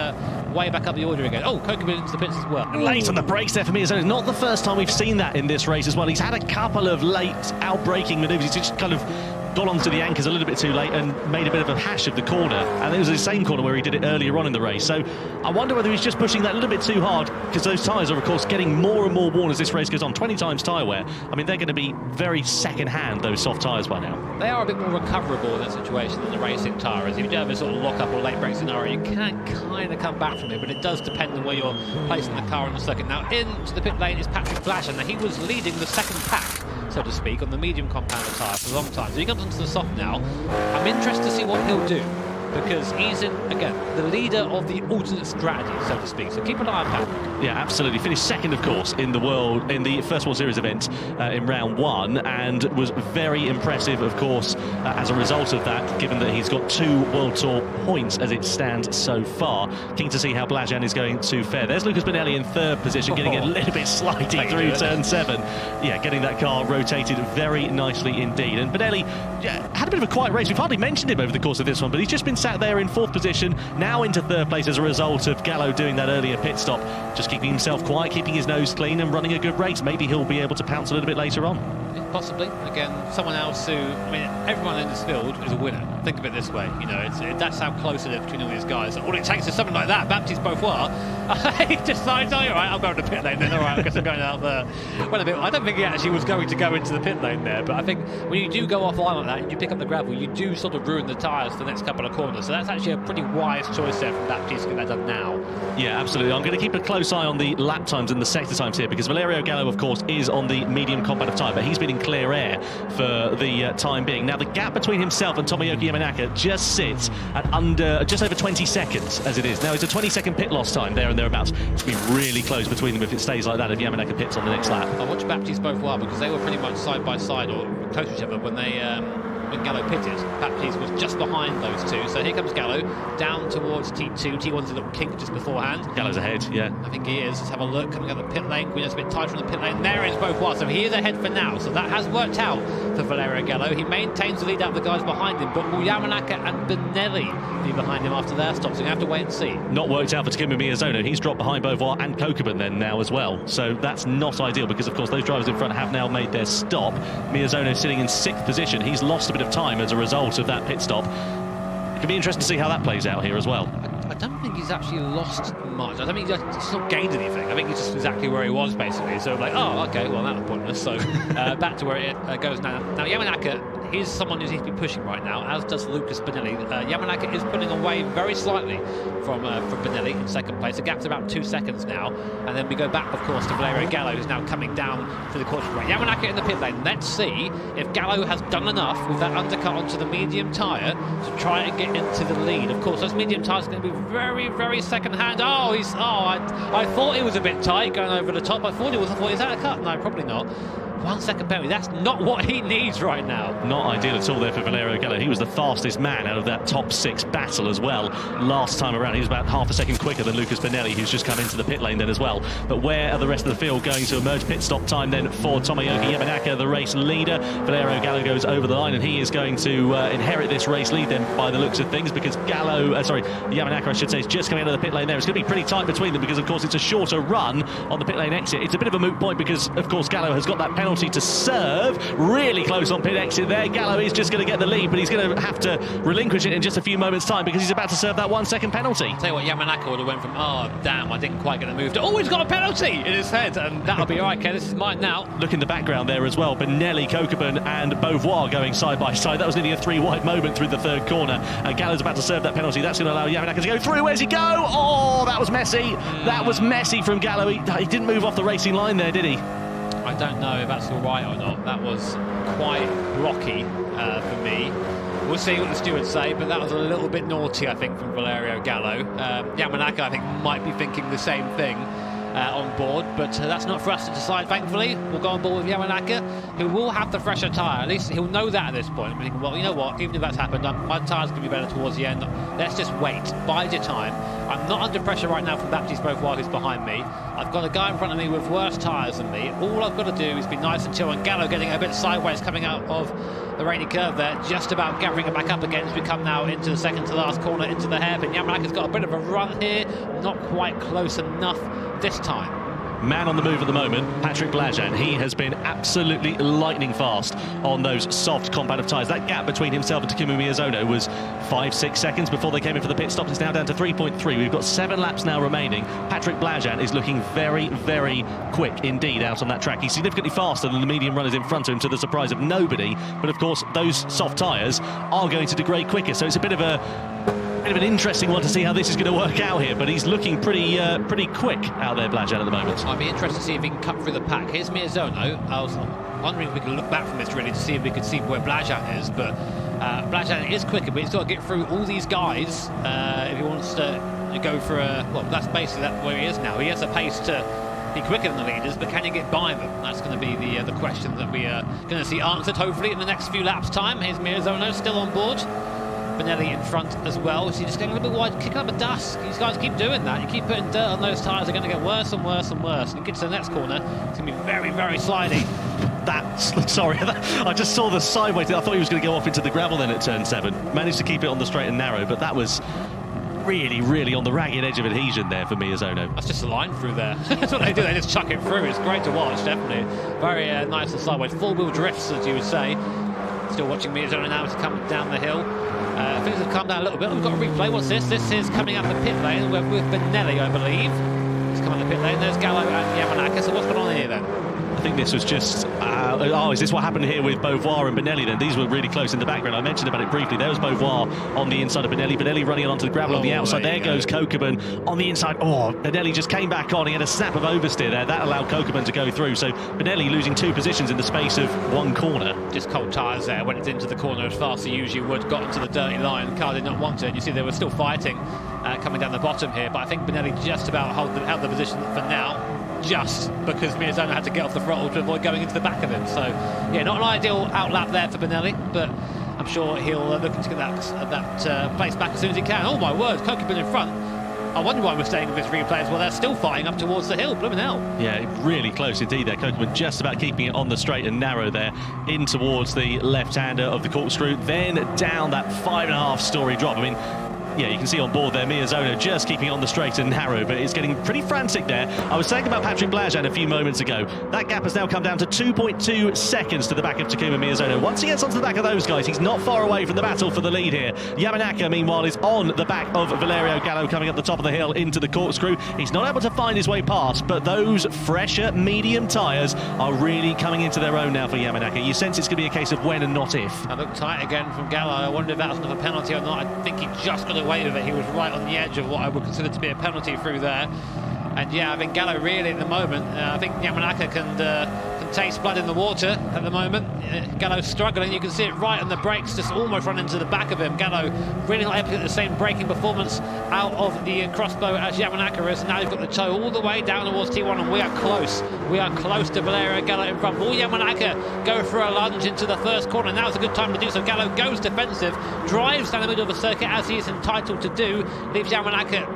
way back up the order again. Oh, Kokubun into the pits as well. Late on the brakes there for Miyazono. Not the first time we've seen that in this race as well. He's had a couple of late out-braking manoeuvres. He's just kind of got onto the anchors a little bit too late and made a bit of a hash of the corner, and it was the same corner where he did it earlier on in the race. So I wonder whether he's just pushing that a little bit too hard, because those tyres are of course getting more and more worn as this race goes on. 20 times tyre wear. I mean, they're going to be very second-hand, those soft tyres by now. They are a bit more recoverable in that situation than the racing tyre is. If you do have a sort of lock-up or late break scenario, you can kind of come back from it, but it does depend on where you're placing the car on the circuit. Now into the pit lane is Patrick Flasher. Now he was leading the second pack so to speak, on the medium compounder tyre for a long time. So he comes onto the soft now. I'm interested to see what he'll do, because he's in, again, the leader of the alternate strategy, so to speak. So keep an eye on Patrick. Yeah, absolutely. Finished second, of course, in the first World Series event in round 1, and was very impressive, of course, as a result of that, given that he's got 2 World Tour points as it stands so far. Keen to see how Blajan is going to fare. There's Lucas Bonelli in 3rd position, getting a little bit slidey through turn 7. Yeah, getting that car rotated very nicely indeed. And Bonelli had a bit of a quiet race. We've hardly mentioned him over the course of this one, but he's just been sat there in 4th position, now into 3rd place as a result of Gallo doing that earlier pit stop. Just keeping himself quiet, keeping his nose clean and running a good race. Maybe he'll be able to pounce a little bit later on. Yeah, possibly. Again, someone else who, I mean, everyone in this field is a winner. Think of it this way, you know, that's how close it is between all these guys. All it takes is something like that. Baptiste Beauvoir, he decides, oh, all right, I'll go to the pit lane then. All right, I guess I'm going out there. Well, a bit, I don't think he actually was going to go into the pit lane there, but I think when you do go offline like that and you pick up the gravel, you do sort of ruin the tyres for the next couple of corners. So that's actually a pretty wise choice there from Baptiste to get that done now. Yeah, absolutely. I'm going to keep a close eye on the lap times and the sector times here, because Valerio Gallo, of course, is on the medium combat of tyre, but he's been in clear air for the time being. Now, the gap between himself and Tomoyuki Yamanaka just sits at just over 20 seconds as it is. Now, it's a 20-second pit loss time there and thereabouts. It's been really close between them if it stays like that, if Yamanaka pits on the next lap. I watched Baptiste Beauvoir because they were pretty much side by side or close to each other when they when Gallo pitted. Baptiste was just behind those two. So here comes Gallo down towards T2. T1's a little kink just beforehand. Gallo's ahead, yeah. I think he is. Let's have a look. Coming out the pit lane. Guido's a bit tight from the pit lane. There is Beauvoir. So he is ahead for now. So that has worked out for Valerio Gallo. He maintains the lead out of the guys behind him. But will Yamanaka and Benelli be behind him after their stops? So we have to wait and see. Not worked out for Takuma Miyazono. He's dropped behind Beauvoir and Kokoban then now as well. So that's not ideal because, of course, those drivers in front have now made their stop. Miyazono sitting in 6th position. He's lost a bit of time as a result of that pit stop. It could be interesting to see how that plays out here as well. I don't think he's actually lost much. I don't think he's not gained anything. I think he's just exactly where he was, basically. So, like, oh, okay, well, that was pointless. So, back to where it goes now. Now, Yamanaka is someone who needs to be pushing right now, as does Lucas Bonelli. Yamanaka is pulling away very slightly from Bonelli in 2nd place. The gap's about 2 seconds now. And then we go back, of course, to Valerio Gallo, who's now coming down to the caution break. Yamanaka in the pit lane. Let's see if Gallo has done enough with that undercut onto the medium tyre to try and get into the lead. Of course, those medium tyres are going to be very, very second-hand. Oh, I thought he was a bit tight going over the top. I thought he was. Is that a cut? No, probably not. 1 second penalty. That's not what he needs right now. Not ideal at all there for Valerio Gallo. He was the fastest man out of that top 6 battle as well last time around. He was about half a second quicker than Lucas Bonelli, who's just come into the pit lane then as well. But where are the rest of the field going to emerge? Pit stop time then for Tomoyuki Yamanaka, the race leader. Valerio Gallo goes over the line and he is going to inherit this race lead then by the looks of things, because Yamanaka, I should say, is just coming out of the pit lane there. It's going to be pretty tight between them because, of course, it's a shorter run on the pit lane exit. It's a bit of a moot point because, of course, Gallo has got that penalty to serve. Really close on pit exit there. Gallo is just going to get the lead, but he's going to have to relinquish it in just a few moments' time because he's about to serve that 1 second penalty. Tell you what, Yamanaka would have went from, oh, damn, I didn't quite get the move to, oh, he's got a penalty in his head, and that'll be all right, okay, this is mine now. Look in the background there as well. Benelli, Kokoban and Beauvoir going side by side. That was nearly a 3-wide moment through the 3rd corner. Gallo's about to serve that penalty. That's going to allow Yamanaka to go through. Where's he go? Oh, that was messy. That was messy from Gallo. He didn't move off the racing line there, did he? I don't know if that's all right or not. That was quite rocky for me. We'll see what the stewards say, but that was a little bit naughty, I think, from Valerio Gallo. Yamanaka, I think, might be thinking the same thing on board, but that's not for us to decide, thankfully. We'll go on board with Yamanaka, who will have the fresher tyre. At least he'll know that at this point. I'm thinking, well, you know what, even if that's happened, my tyre's going to be better towards the end. Let's just wait, bide your time. I'm not under pressure right now from Baptiste Beauvoir, who's behind me. I've got a guy in front of me with worse tyres than me. All I've got to do is be nice and chill, and Gallo getting a bit sideways coming out of the rainy curve there, just about gathering it back up again as we come now into the second to last corner, into the hairpin. Yamanaka's got a bit of a run here, not quite close enough this time. Man on the move at the moment, Patrick Blajan. He has been absolutely lightning fast on those soft compound of tyres. That gap between himself and Takuma Miyazono was 5-6 seconds before they came in for the pit stop. It's now down to 3.3. We've got 7 laps now remaining. Patrick Blajan is looking very, very quick indeed out on that track. He's significantly faster than the medium runners in front of him, to the surprise of nobody. But of course, those soft tyres are going to degrade quicker, so it's a bit of an interesting one to see how this is going to work out here, but he's looking pretty quick out there, Blajan, at the moment. I'd be interested to see if he can cut through the pack. Here's Miyazono. wondering if we could look back from this really to see if we could see where Blažan is, but Blažan is quicker, but he's got to get through all these guys if he wants to go for a, well, that's basically where he is now. He has a pace to be quicker than the leaders, but can you get by them? That's going to be the question that we are going to see answered, hopefully, in the next few laps' time. Here's Mirazono still on board. Benelli in front as well. So you're just getting a little bit wide, kick up a dust. These guys keep doing that. You keep putting dirt on those tyres, they're going to get worse and worse and worse. And you get to the next corner, it's going to be very, very slidey. I just saw the sideways. I thought he was going to go off into the gravel then at turn 7. Managed to keep it on the straight and narrow, but that was really, really on the ragged edge of adhesion there for Mirazono. That's just a line through there. That's what they do, they just chuck it through. It's great to watch, definitely. Very nice and sideways. Four-wheel drifts, as you would say. Still watching Mirazono now to come down the hill. Things have calmed down a little bit. We've got a replay. What's this? This is coming up the pit lane. We're with Benelli, I believe. He's coming up the pit lane. There's Gallo and Yamanaka. So what's going on here then? I think this was just... is this what happened here with Beauvoir and Benelli then? These were really close in the background. I mentioned about it briefly. There was Beauvoir on the inside of Benelli. Benelli running onto the gravel on the outside. There goes Kokubun on the inside. Oh, Benelli just came back on. He had a snap of oversteer there. That allowed Kokubun to go through. So Benelli losing 2 positions in the space of 1 corner. Just cold tyres there. Went into the corner as fast as you usually would. Got into the dirty line. The car did not want it. You see they were still fighting coming down the bottom here. But I think Benelli just about held the position for now. Just because Mirazono had to get off the throttle to avoid going into the back of him. So, yeah, not an ideal outlap there for Benelli, but I'm sure he'll look to get that place back as soon as he can. Oh, my word, Kokubun in front. I wonder why we're staying with this replay as well. They're still fighting up towards the hill, blooming hell. Yeah, really close indeed there. Kokubun just about keeping it on the straight and narrow there, in towards the left-hander of the corkscrew, then down that 5.5-storey drop. I mean, yeah, you can see on board there, Mirazono just keeping on the straight and narrow, but it's getting pretty frantic there. I was saying about Patrick Blažan a few moments ago. That gap has now come down to 2.2 seconds to the back of Takuma Mirazono. Once he gets onto the back of those guys, he's not far away from the battle for the lead here. Yamanaka, meanwhile, is on the back of Valerio Gallo coming up the top of the hill into the corkscrew. He's not able to find his way past, but those fresher medium tyres are really coming into their own now for Yamanaka. You sense it's going to be a case of when and not if. I look tight again from Gallo. I wonder if that was another penalty or not. I think he just got away with it. He was right on the edge of what I would consider to be a penalty through there. And yeah, I think Gallo really at the moment, I think Yamanaka can taste blood in the water at the moment. Gallo's struggling. You can see it right on the brakes, just almost running into the back of him. Gallo really not able to get the same braking performance out of the crossbow as Yamanaka is. Now he's got the toe all the way down towards T1, and we are close. We are close to Valerio Gallo in front. Will Yamanaka go for a lunge into the first corner? Now's a good time to do so. Gallo goes defensive, drives down the middle of the circuit as he is entitled to do, leaves Yamanaka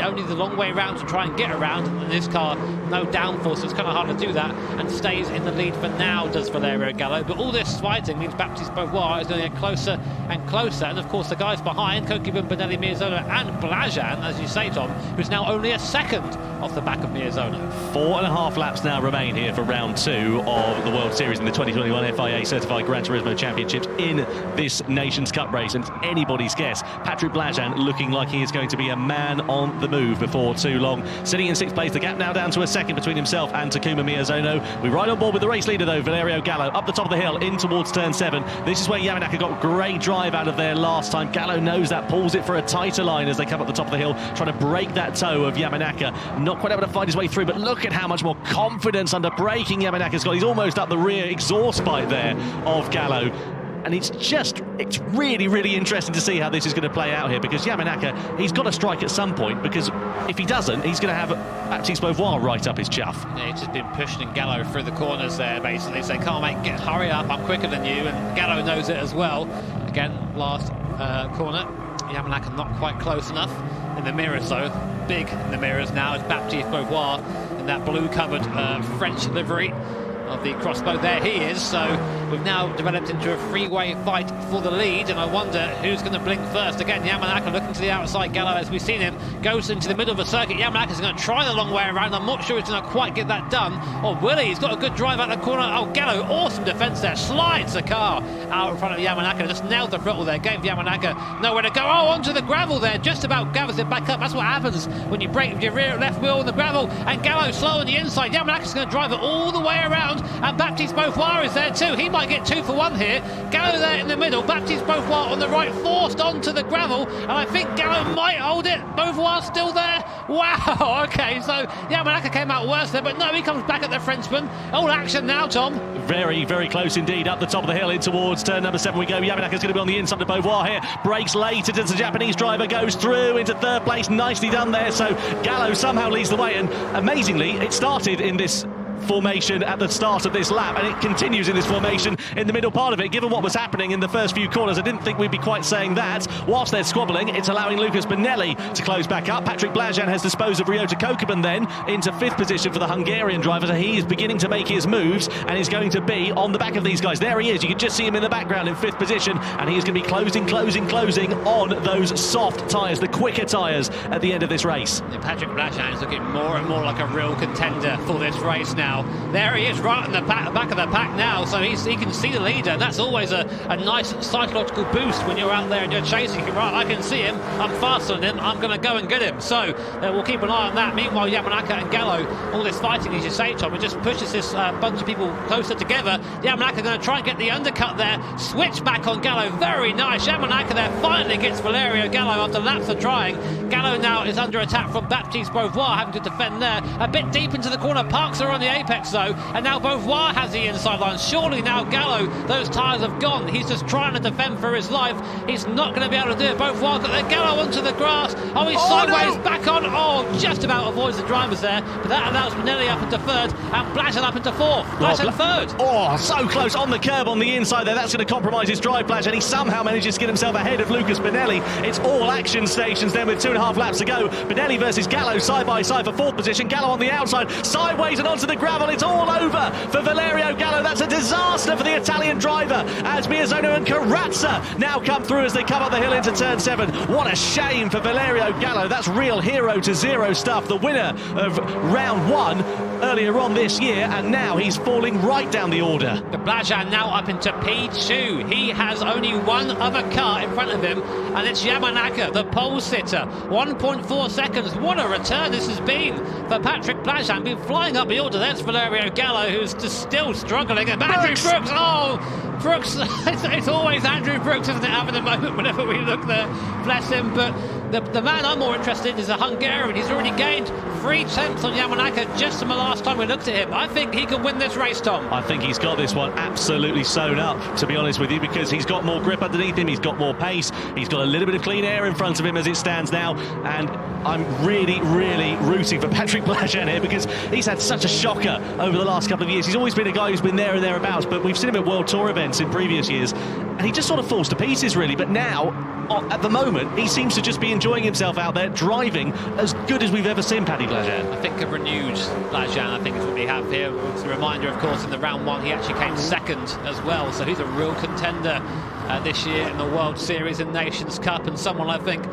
only the long way around to try and get around, and this car no downforce, so it's kind of hard to do that, and stays in the lead for now, does Valerio Gallo. But all this fighting means Baptiste Beauvoir is going to get closer and closer, and of course the guys behind, Kokubun, Benelli, Mirazono and Blažan, as you say, Tom, who's now only a second off the back of Mirazono. 4.5 laps now remain here for round 2 of the World Series in the 2021 FIA Certified Gran Turismo Championships in this Nations Cup race, and it's anybody's guess. Patrick Blažan looking like he is going to be a man on the move before too long. Sitting in 6th place, the gap now down to a second between himself and Takuma Mirazono. We're right on board with the race leader though, Valerio Gallo, up the top of the hill in towards turn 7. This is where Yamanaka got great drive out of there last time. Gallo knows that, pulls it for a tighter line as they come up the top of the hill, trying to break that toe of Yamanaka. Not quite able to find his way through, but look at how much more confidence under braking Yamanaka's got. He's almost up the rear exhaust pipe there of Gallo. And it's really, really interesting to see how this is going to play out here, because Yamanaka, he's got to strike at some point, because if he doesn't, he's going to have Baptiste Beauvoir right up his chuff. Yeah, he's just been pushing Gallo through the corners there, basically, saying, "Come on, mate, hurry up, I'm quicker than you," and Gallo knows it as well. Again, last corner, Yamanaka not quite close enough. In the mirrors, though, big in the mirrors now is Baptiste Beauvoir in that blue-covered French livery of the crossbow. There he is. So we've now developed into a three-way fight for the lead, and I wonder who's going to blink first. Again, Yamanaka looking to the outside. Gallo, as we've seen him, goes into the middle of the circuit. Yamanaka's going to try the long way around. I'm not sure he's going to quite get that done. Oh, Willie, he's got a good drive out the corner. Oh, Gallo, awesome defence there. Slides the car out in front of Yamanaka. Just nailed the throttle there. Gave Yamanaka nowhere to go. Oh, onto the gravel there. Just about gathers it back up. That's what happens when you brake with your rear left wheel on the gravel. And Gallo slow on the inside. Yamanaka's going to drive it all the way around. And Baptiste Beauvoir is there too. He might get 2 for 1 here. Gallo there in the middle, Baptiste Beauvoir on the right, forced onto the gravel, and I think Gallo might hold it. Beauvoir still there. Wow, okay, so Yamanaka came out worse there, but no, he comes back at the Frenchman. All action now, Tom. Very, very close indeed. Up the top of the hill in towards turn number 7 we go. Yamanaka's going to be on the inside of Beauvoir here. Brakes late as the Japanese driver goes through into 3rd place. Nicely done there. So Gallo somehow leads the way, and amazingly, it started in this formation at the start of this lap, and it continues in this formation in the middle part of it. Given what was happening in the first few corners, I didn't think we'd be quite saying that. Whilst they're squabbling, it's allowing Lucas Benelli to close back up. Patrick Blajan has disposed of Ryota Kokubun then into 5th position for the Hungarian driver, so he is beginning to make his moves and is going to be on the back of these guys. There he is, you can just see him in the background in 5th position, and he is going to be closing on those soft tyres, the quicker tyres at the end of this race. And Patrick Blajan is looking more and more like a real contender for this race now. There he is, right in the back of the pack now, so he can see the leader. That's always a nice psychological boost when you're out there and you're chasing him. Right, I can see him, I'm faster than him, I'm going to go and get him. So we'll keep an eye on that. Meanwhile, Yamanaka and Gallo, all this fighting, as you say, Tom, it just pushes this bunch of people closer together. Yamanaka going to try and get the undercut there, switch back on Gallo, very nice. Yamanaka there finally gets Valerio Gallo after laps of trying. Gallo now is under attack from Baptiste Beauvoir, having to defend there. A bit deep into the corner, parks are on the apex though, and now Beauvoir has the inside line. Surely now Gallo, those tyres have gone. He's just trying to defend for his life. He's not going to be able to do it. Beauvoir got the Gallo onto the grass. Oh, he's sideways, back on. Oh, just about avoids the drivers there, but that allows Benelli up into 3rd and Blajan up into 4th. Blajan 3rd. Oh, so close on the curb on the inside there. That's going to compromise his drive, Blajan. He somehow manages to get himself ahead of Lucas Benelli. It's all action stations then with 2.5 laps to go. Benelli versus Gallo side by side for 4th position. Gallo on the outside, sideways and onto the gravel. It's all over for Valerio Gallo. That's a disaster for the Italian driver as Miyazono and Carazza now come through as they come up the hill into turn 7. What a shame for Valerio Gallo. That's real 0 to 0 stuff. The winner of round 1 earlier on this year, and now he's falling right down the order. The Blajan now up into P2. He has only one other car in front of him, and it's Yamanaka, the pole sitter. 1.4 seconds. What a return this has been for Patrick Blajan. Been flying up the order. There's Valerio Gallo, who's just still struggling. And Andrew Brooks, oh, Brooks, it's always Andrew Brooks, isn't it, having a moment whenever we look there. Bless him. But the man I'm more interested in is a Hungarian. He's already gained 3 tenths on Yamanaka just from the last time we looked at him. I think he can win this race, Tom. I think he's got this one absolutely sewn up, to be honest with you, because he's got more grip underneath him, he's got more pace, he's got a little bit of clean air in front of him as it stands now, and I'm really, really rooting for Patrick Blajan here because he's had such a shocker over the last couple of years. He's always been a guy who's been there and thereabouts, but we've seen him at World Tour events in previous years, and he just sort of falls to pieces, really. But now, at the moment, he seems to just be enjoying himself out there, driving as good as we've ever seen Paddy Blajan. I think a renewed Blajan, I think, is what we have here. It's a reminder, of course, in the round 1, he actually came 2nd as well, so he's a real contender this year in the World Series and Nations Cup, and someone, I think,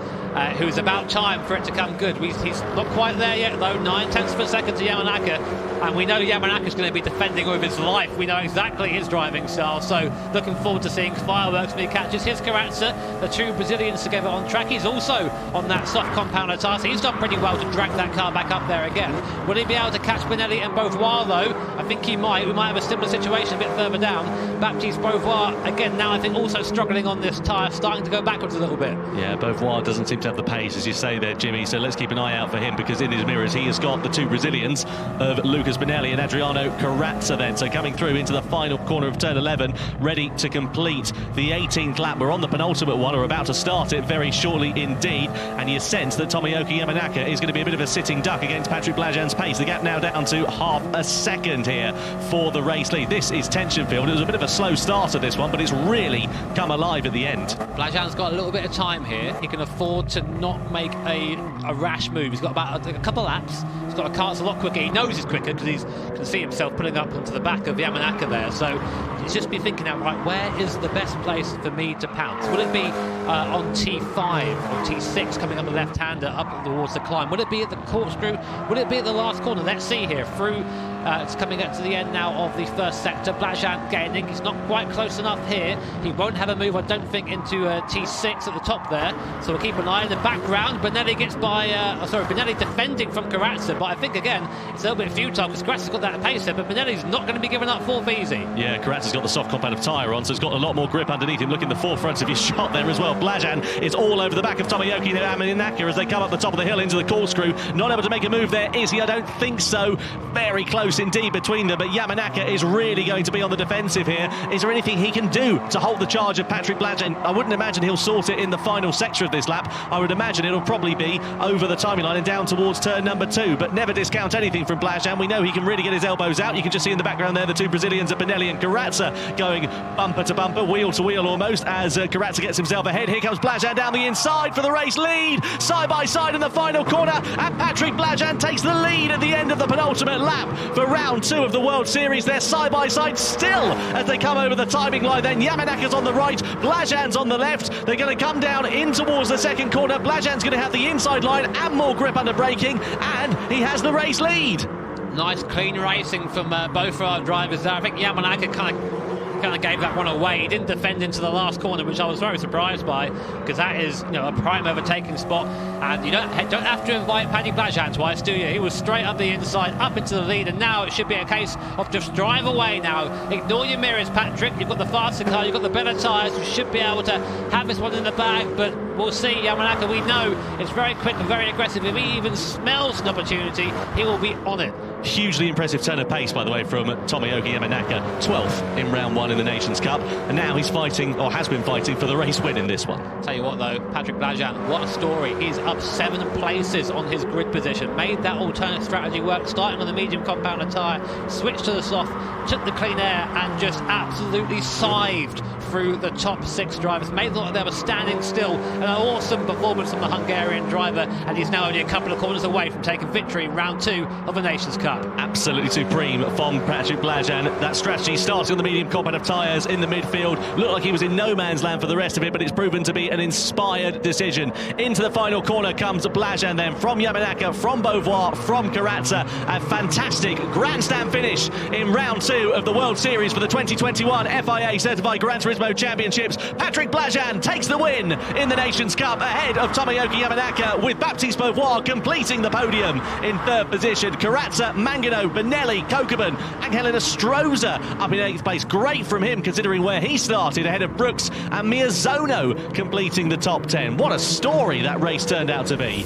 who's about time for it to come good. He's not quite there yet, though. 9 tenths per second to Yamanaka, and we know Yamanaka's going to be defending with his life. We know exactly his driving style, so looking forward to seeing fireworks when he catches. Here's Carazza, the two Brazilians together on track. He's also on that soft compounder tyre, so he's done pretty well to drag that car back up there again. Will he be able to catch Benelli and Beauvoir, though? I think he might. We might have a similar situation a bit further down. Baptiste Beauvoir, again, now I think also struggling on this tyre, starting to go backwards a little bit. Yeah, Beauvoir doesn't seem to have the pace, as you say there, Jimmy, so let's keep an eye out for him, because in his mirrors he has got the two Brazilians of Lucas Benelli and Adriano Carazza then, so coming through into the final corner of turn 11, ready to complete the 18th lap. We're on the penultimate one, or about to start it very shortly indeed, and you sense that Tomoyuki Yamanaka is going to be a bit of a sitting duck against Patrick Blajan's pace. The gap now down to half a second here for the race lead. This is tension filled. It was a bit of a slow start of this one, but it's really come alive at the end. Blajan's got a little bit of time here. He can afford to not make a rash move. He's got about a couple laps. He's got a car that's a lot quicker. He knows he's quicker because he can see himself pulling up onto the back of Yamanaka there. So he's just been thinking out, right, where is the best place for me to pounce? Will it be on T5 or T6 coming up the left-hander up towards the climb? Will it be at the corkscrew? Will it be at the last corner? Let's see here. Through It's coming up to the end now of the first sector. Blažan gaining. He's not quite close enough here. He won't have a move, I don't think, into T6 at the top there. So we'll keep an eye in the background. Benelli gets by, Benelli defending from Karatsa, but I think again it's a little bit futile because Karatsa's got that pace there, but Benelli's not going to be giving up fourth easy. Yeah, Karatsa's got the soft compound tyre on, so he's got a lot more grip underneath him. Look in the forefront of his shot there as well. Blažan is all over the back of Tomoyuki Yamanaka as they come up the top of the hill into the corkscrew. Not able to make a move there, is he? I don't think so. Very close indeed between them, but Yamanaka is really going to be on the defensive here. Is there anything he can do to hold the charge of Patrick Blažan? I wouldn't imagine he'll sort it in the final sector of this lap. I would imagine it'll probably be over the timing line and down towards turn number 2, but never discount anything from Blažan. We know he can really get his elbows out. You can just see in the background there the two Brazilians, Benelli and Karatsa, going bumper to bumper, wheel to wheel almost, as Karatsa gets himself ahead. Here comes Blažan down the inside for the race lead, side by side in the final corner, and Patrick Blažan takes the lead at the end of the penultimate lap for round 2 of the World Series. They're side by side still as they come over the timing line. Then Yamanaka's on the right, Blažan's on the left. They're going to come down in towards the second corner. Blažan's going to have the inside line and more grip under braking, and he has the race lead. Nice clean racing from both of our drivers there. I think Yamanaka kind of gave that one away. He didn't defend into the last corner, which I was very surprised by, because that is, a prime overtaking spot, and you don't have to invite Paddy Blažan twice, do you? He was straight up the inside, up into the lead, and now it should be a case of just drive away now. Ignore your mirrors, Patrick. You've got the faster car, you've got the better tyres. You should be able to have this one in the bag, but we'll see. Yamanaka, we know, it's very quick and very aggressive. If he even smells an opportunity, he will be on it. Hugely impressive turn of pace, by the way, from Tomoyuki Yamanaka. 12th in round 1 in the Nations Cup, and now he's fighting, or has been fighting, for the race win in this one. Tell you what though, Patrick Blažan, what a story. He's up 7 places on his grid position, made that alternate strategy work, starting on the medium compound tyre, switched to the soft, took the clean air, and just absolutely scythed through the top 6 drivers. Made it look like they were standing still. An awesome performance from the Hungarian driver, and he's now only a couple of corners away from taking victory in round 2 of the Nations Cup. Absolutely supreme from Patrick Blažan. That strategy starting on the medium compound of tyres in the midfield. Looked like he was in no man's land for the rest of it, but it's proven to be an inspired decision. Into the final corner comes Blažan then, from Yamanaka, from Beauvoir, from Karatsa. A fantastic grandstand finish in round 2 of the World Series for the 2021 FIA Certified Gran Turismo Championships. Patrick Blažan takes the win in the Nations Cup ahead of Tomoyuki Yamanaka, with Baptiste Beauvoir completing the podium in 3rd position. Karatsa, Mangano, Benelli, Kokubun, Angelina Stroza up in 8th place. Great from him considering where he started, ahead of Brooks and Miyazono completing the top 10. What a story that race turned out to be.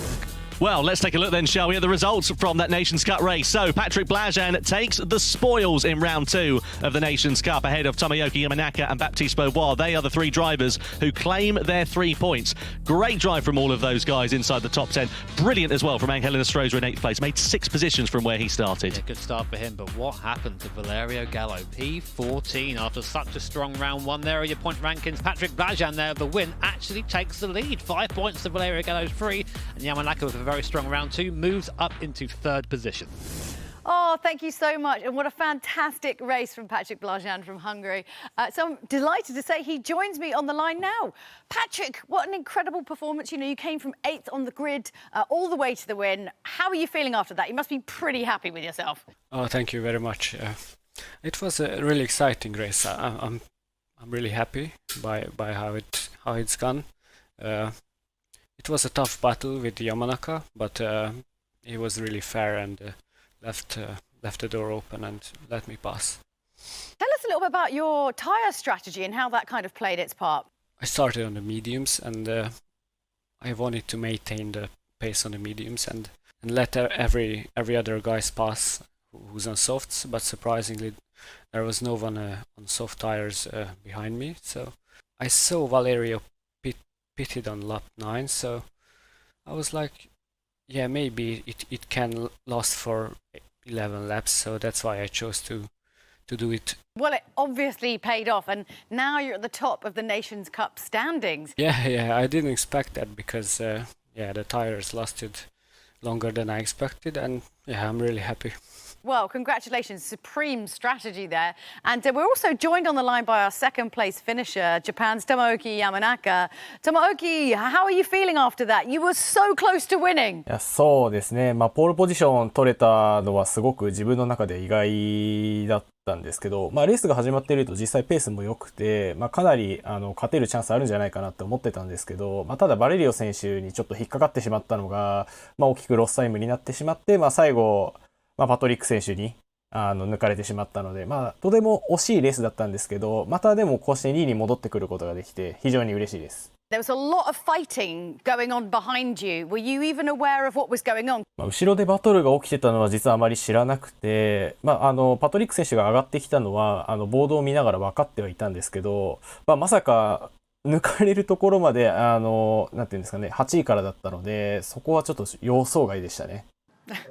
Well, let's take a look then, shall we, at the results from that Nations Cup race. So, Patrick Blažan takes the spoils in round 2 of the Nations Cup ahead of Tomoyuki Yamanaka and Baptiste Beauvoir. They are the 3 drivers who claim their 3 points. Great drive from all of those guys inside the top 10. Brilliant as well from Angelina Stroza in 8th place. Made 6 positions from where he started. Yeah, good start for him, but what happened to Valerio Gallo? P14 after such a strong round 1. There are your point rankings. Patrick Blažan there, the win, actually takes the lead. 5 points to Valerio Gallo's 3, and Yamanaka with a very strong round 2 moves up into 3rd position. Oh, thank you so much. And what a fantastic race from Patrick Blažan from Hungary. So I'm delighted to say he joins me on the line now. Patrick, what an incredible performance. You came from 8th on the grid all the way to the win. How are you feeling after that? You must be pretty happy with yourself. Oh, thank you very much. It was a really exciting race. I'm really happy by how it's gone. It was a tough battle with Yamanaka, but he was really fair and left the door open and let me pass. Tell us a little bit about your tyre strategy and how that kind of played its part. I started on the mediums, and I wanted to maintain the pace on the mediums and let every other guys pass who's on softs, but surprisingly there was no one on soft tires behind me. So I saw Valerio pitted on lap 9, so I was like, yeah, maybe it can last for 11 laps, so that's why I chose to do it. Well, it obviously paid off, and now you're at the top of the Nations Cup standings. Yeah, I didn't expect that because the tires lasted longer than I expected, and yeah, I'm really happy. Well, congratulations. Supreme strategy there. And we're also joined on the line by our second place finisher, Japan's Tomoaki Yamanaka. Tomoaki, how are you feeling after that? You were so close to winning. いや、そうですね。ポールポジション取れたのはすごく自分の中で意外だったんですけど、レースが始まっていると実際ペースも良くて、かなり勝てるチャンスあるんじゃないかなって思ってたんですけど、ただバレリオ選手にちょっと引っかかってしまったのが、大きくロスタイムになってしまって、最後、パトリック選手に抜かれてしまったので、とても惜しいレースだったんですけど、またでもこうして2位に戻ってくることができて非常に嬉しいです。There was a lot of fighting going on behind you. Were you even aware of what was going on? 後ろでバトルが起きてたのは実はあまり知らなくて、パトリック選手が上がってきたのはボードを見ながら分かってはいたんですけど、まさか抜かれるところまでなんていうんですかね、8位からだったので、そこはちょっと予想外でしたね。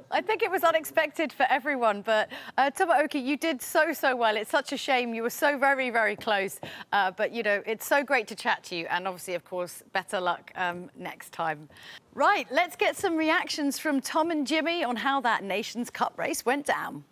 I think it was unexpected for everyone, but Tomoaki, you did so well. It's such a shame. You were so very, very close. But, you know, it's so great to chat to you. And obviously, of course, better luck next time. Right, let's get some reactions from Tom and Jimmy on how that Nations Cup race went down.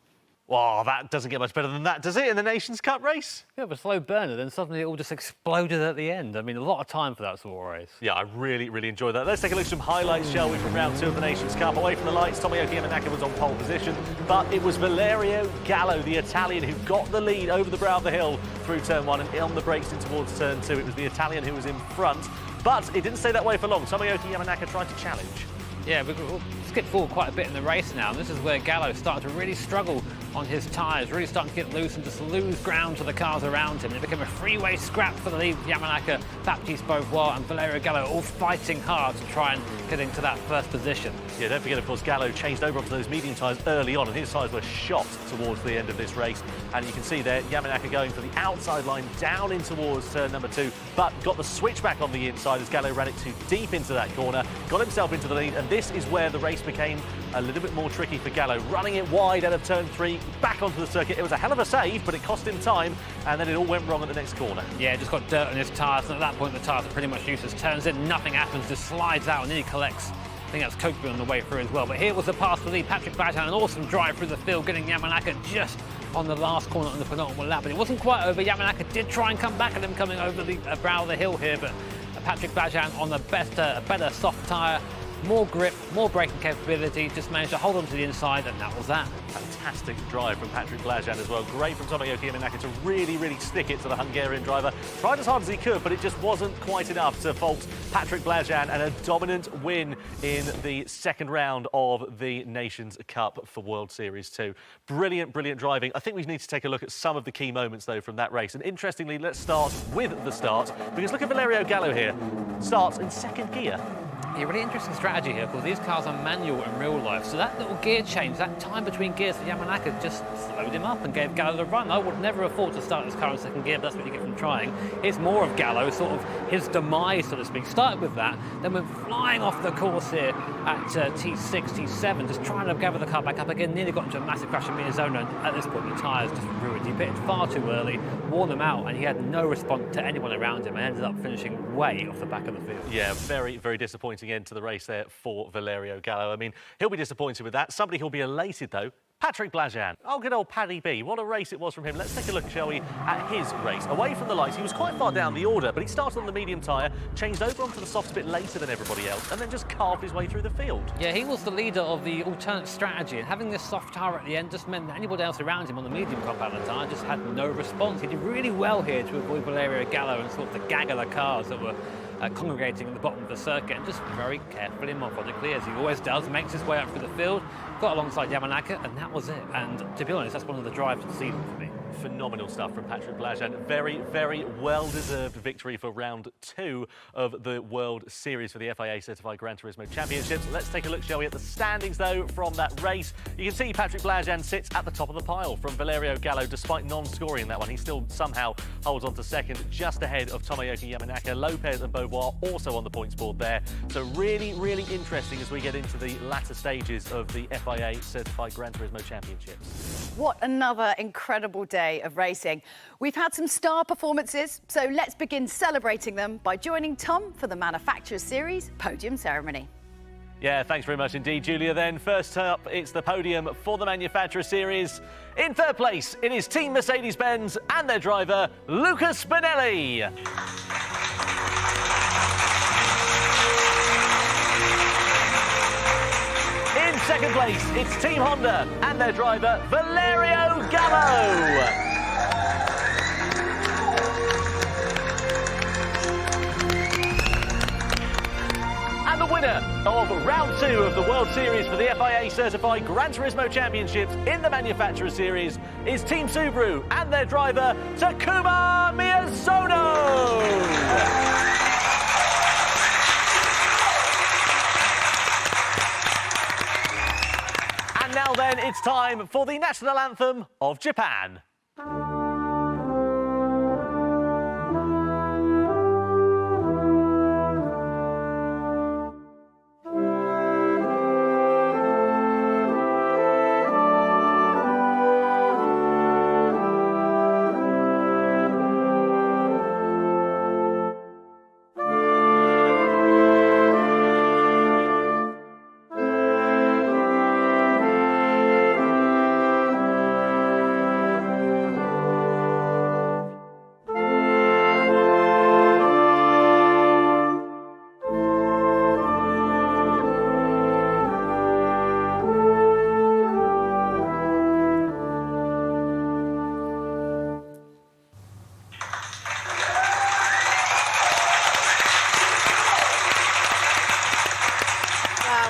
Wow, that doesn't get much better than that, does it, in the Nations Cup race? Yeah, but slow burner, then suddenly it all just exploded at the end. I mean, a lot of time for that sort of race. Yeah, I really enjoyed that. Let's take a look at some highlights, shall we, from round 2 of the Nations Cup. Away from the lights, Tomoaki Yamanaka was on pole position, but it was Valerio Gallo, the Italian, who got the lead over the brow of the hill through turn 1 and on the brakes in towards turn 2. It was the Italian who was in front, but it didn't stay that way for long. Tomoaki Yamanaka tried to challenge. Yeah, we'll skip forward quite a bit in the race now, and this is where Gallo started to really struggle on his tyres, really starting to get loose and just lose ground to the cars around him. And it became a three-way scrap for the lead. Yamanaka, Baptiste Beauvoir and Valerio Gallo all fighting hard to try and get into that first position. Yeah, don't forget, of course, Gallo changed over onto those medium tyres early on, and his tyres were shot towards the end of this race. And you can see there, Yamanaka going for the outside line down in towards turn number 2, but got the switchback on the inside as Gallo ran it too deep into that corner, got himself into the lead, and this is where the race became a little bit more tricky for Gallo, running it wide out of turn 3, back onto the circuit. It was a hell of a save, but it cost him time, and then it all went wrong at the next corner. Yeah, just got dirt on his tyres, and at that point the tyres are pretty much useless. Turns in, nothing happens, just slides out, and then he collects. I think that's Cokeby on the way through as well. But here was the pass for lead. Patrick Blajan, an awesome drive through the field, getting Yamanaka just on the last corner on the penultimate lap. But it wasn't quite over. Yamanaka did try and come back at him coming over the brow of the hill here, but Patrick Blajan on the better soft tyre. More grip, more braking capability, just managed to hold on to the inside, and that was that. Fantastic drive from Patrick Blajan as well. Great from Tomoaki Yamanaka to really stick it to the Hungarian driver. Tried as hard as he could, but it just wasn't quite enough to fault Patrick Blajan, and a dominant win in the second round of the Nations Cup for World Series 2. Brilliant driving. I think we need to take a look at some of the key moments, though, from that race. And interestingly, let's start with the start, because look at Valerio Gallo here. Starts in second gear. Yeah, really interesting strategy here, because these cars are manual in real life. So that little gear change, that time between gears for Yamanaka just slowed him up and gave Gallo the run. I would never have thought to start this car in second gear, but that's what you get from trying. Here's more of Gallo, sort of his demise, so to speak. Started with that, then went flying off the course here at T6, T7, just trying to gather the car back up again. Nearly got into a massive crash in Miyazono, and at this point the tyres just ruined. He pitted far too early, worn them out, and he had no response to anyone around him, and ended up finishing way off the back of the field. Yeah, very disappointing end to the race there for Valerio Gallo. I mean, he'll be disappointed with that. Somebody who'll be elated, though, Patrick Blajan. Oh, good old Paddy B. What a race it was from him. Let's take a look, shall we, at his race. Away from the lights, he was quite far down the order, but he started on the medium tyre, changed over onto the softs a bit later than everybody else, and then just carved his way through the field. Yeah, he was the leader of the alternate strategy, and having this soft tyre at the end just meant that anybody else around him on the medium compound tyre just had no response. He did really well here to avoid Valerio Gallo and sort of the gaggle of cars that were congregating at the bottom of the circuit, and just very carefully and methodically, as he always does, makes his way up through the field, got alongside Yamanaka, and that was it. And to be honest, that's one of the drives of the season for me. Phenomenal stuff from Patrick Blajan. Very well-deserved victory for round 2 of the World Series for the FIA Certified Gran Turismo Championships. Let's take a look, shall we, at the standings, though, from that race. You can see Patrick Blajan sits at the top of the pile from Valerio Gallo, despite non-scoring that one. He still somehow holds on to second, just ahead of Tomoaki Yamanaka. Lopez and Beauvoir also on the points board there. So really interesting as we get into the latter stages of the FIA Certified Gran Turismo Championships. What another incredible day of racing. We've had some star performances, so let's begin celebrating them by joining Tom for the Manufacturers Series Podium ceremony. Yeah, thanks very much indeed, Julia. Then first up, it's the podium for the Manufacturer Series. In third place, it is Team Mercedes-Benz and their driver, Luca Spinelli. In second place, it's Team Honda and their driver, Valerio Gallo. And the winner of round 2 of the World Series for the FIA certified Gran Turismo Championships in the Manufacturer Series is Team Subaru and their driver, Takuma Miyazono. And now then, it's time for the national anthem of Japan.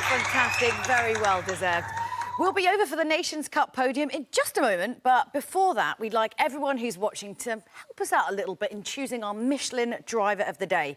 Fantastic, very well deserved. We'll be over for the Nations Cup podium in just a moment, but before that, we'd like everyone who's watching to help us out a little bit in choosing our Michelin Driver of the Day.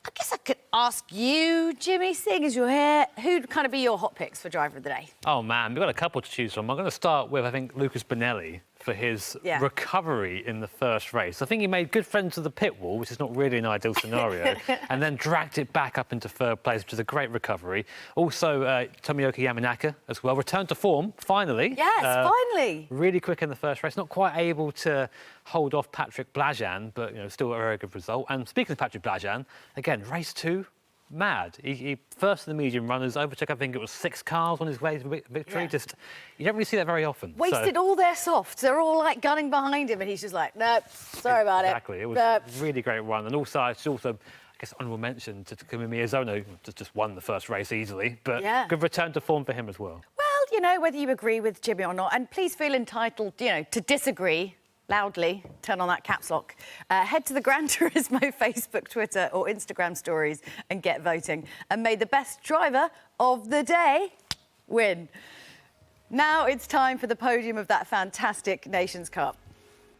I guess I could ask you, Jimmy, seeing as you're here, who'd kind of be your hot picks for Driver of the Day? Oh, man, we've got a couple to choose from. I'm going to start with, I think, Luca Spinelli for his recovery in the first race. I think he made good friends with the pit wall, which is not really an ideal scenario, and then dragged it back up into third place, which is a great recovery. Also, Tomoyuki Yamanaka as well. Returned to form, finally. Yes, finally. Really quick in the first race. Not quite able to hold off Patrick Blajan, but still a very good result. And speaking of Patrick Blajan, again, race 2, mad. He first of the medium runners, overtook, I think it was 6 cars on his way to victory. Just, you don't really see that very often. Wasted all their softs. They're all like gunning behind him, and he's just like, nope, sorry about it. Exactly. It was a really great run. And also, I guess, honourable mention to Takuma Miyazono, just won the first race easily, but good return to form for him as well. Well, whether you agree with Jimmy or not, and please feel entitled, to disagree loudly, turn on that caps lock. Head to the Gran Turismo Facebook, Twitter or Instagram stories and get voting. And may the best driver of the day win. Now it's time for the podium of that fantastic Nations Cup.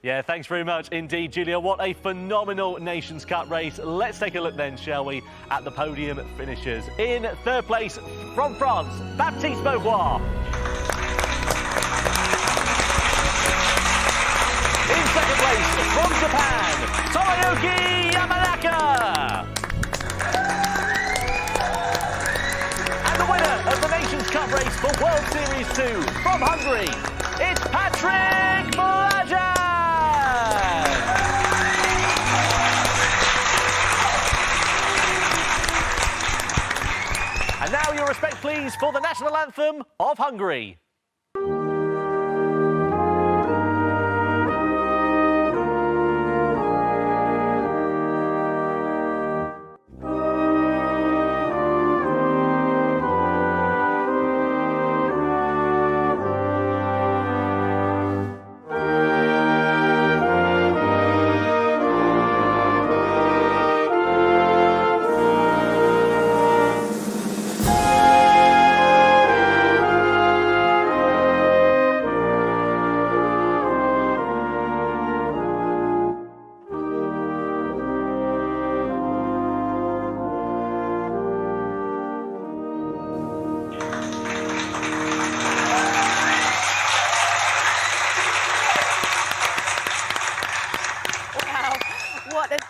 Yeah, thanks very much indeed, Julia. What a phenomenal Nations Cup race. Let's take a look then, shall we, at the podium finishers. In third place from France, Baptiste Beauvoir. In second place from Japan, Tomoyuki Yamanaka. And the winner of the Nations Cup race for World Series 2 from Hungary, it's Patrick Blajan. And now your respect, please, for the national anthem of Hungary.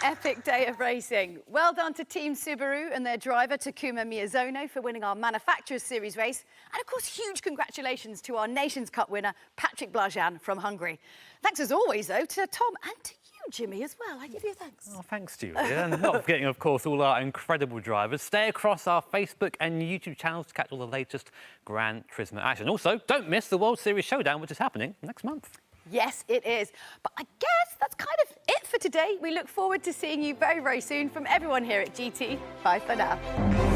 Epic day of racing. Well done to Team Subaru and their driver Takuma Miyazono for winning our Manufacturers Series race. And of course, huge congratulations to our Nations Cup winner, Patrick Blajan from Hungary. Thanks as always, though, to Tom and to you Jimmy, as well. I give you thanks. Oh, thanks, Julia. And not forgetting, of course, all our incredible drivers. Stay across our Facebook and YouTube channels to catch all the latest Gran Turismo action. Also, don't miss the World Series Showdown, which is happening next month. Yes, it is. But I guess that's kind of it for today. We look forward to seeing you very, very soon. From everyone here at GT, bye for now.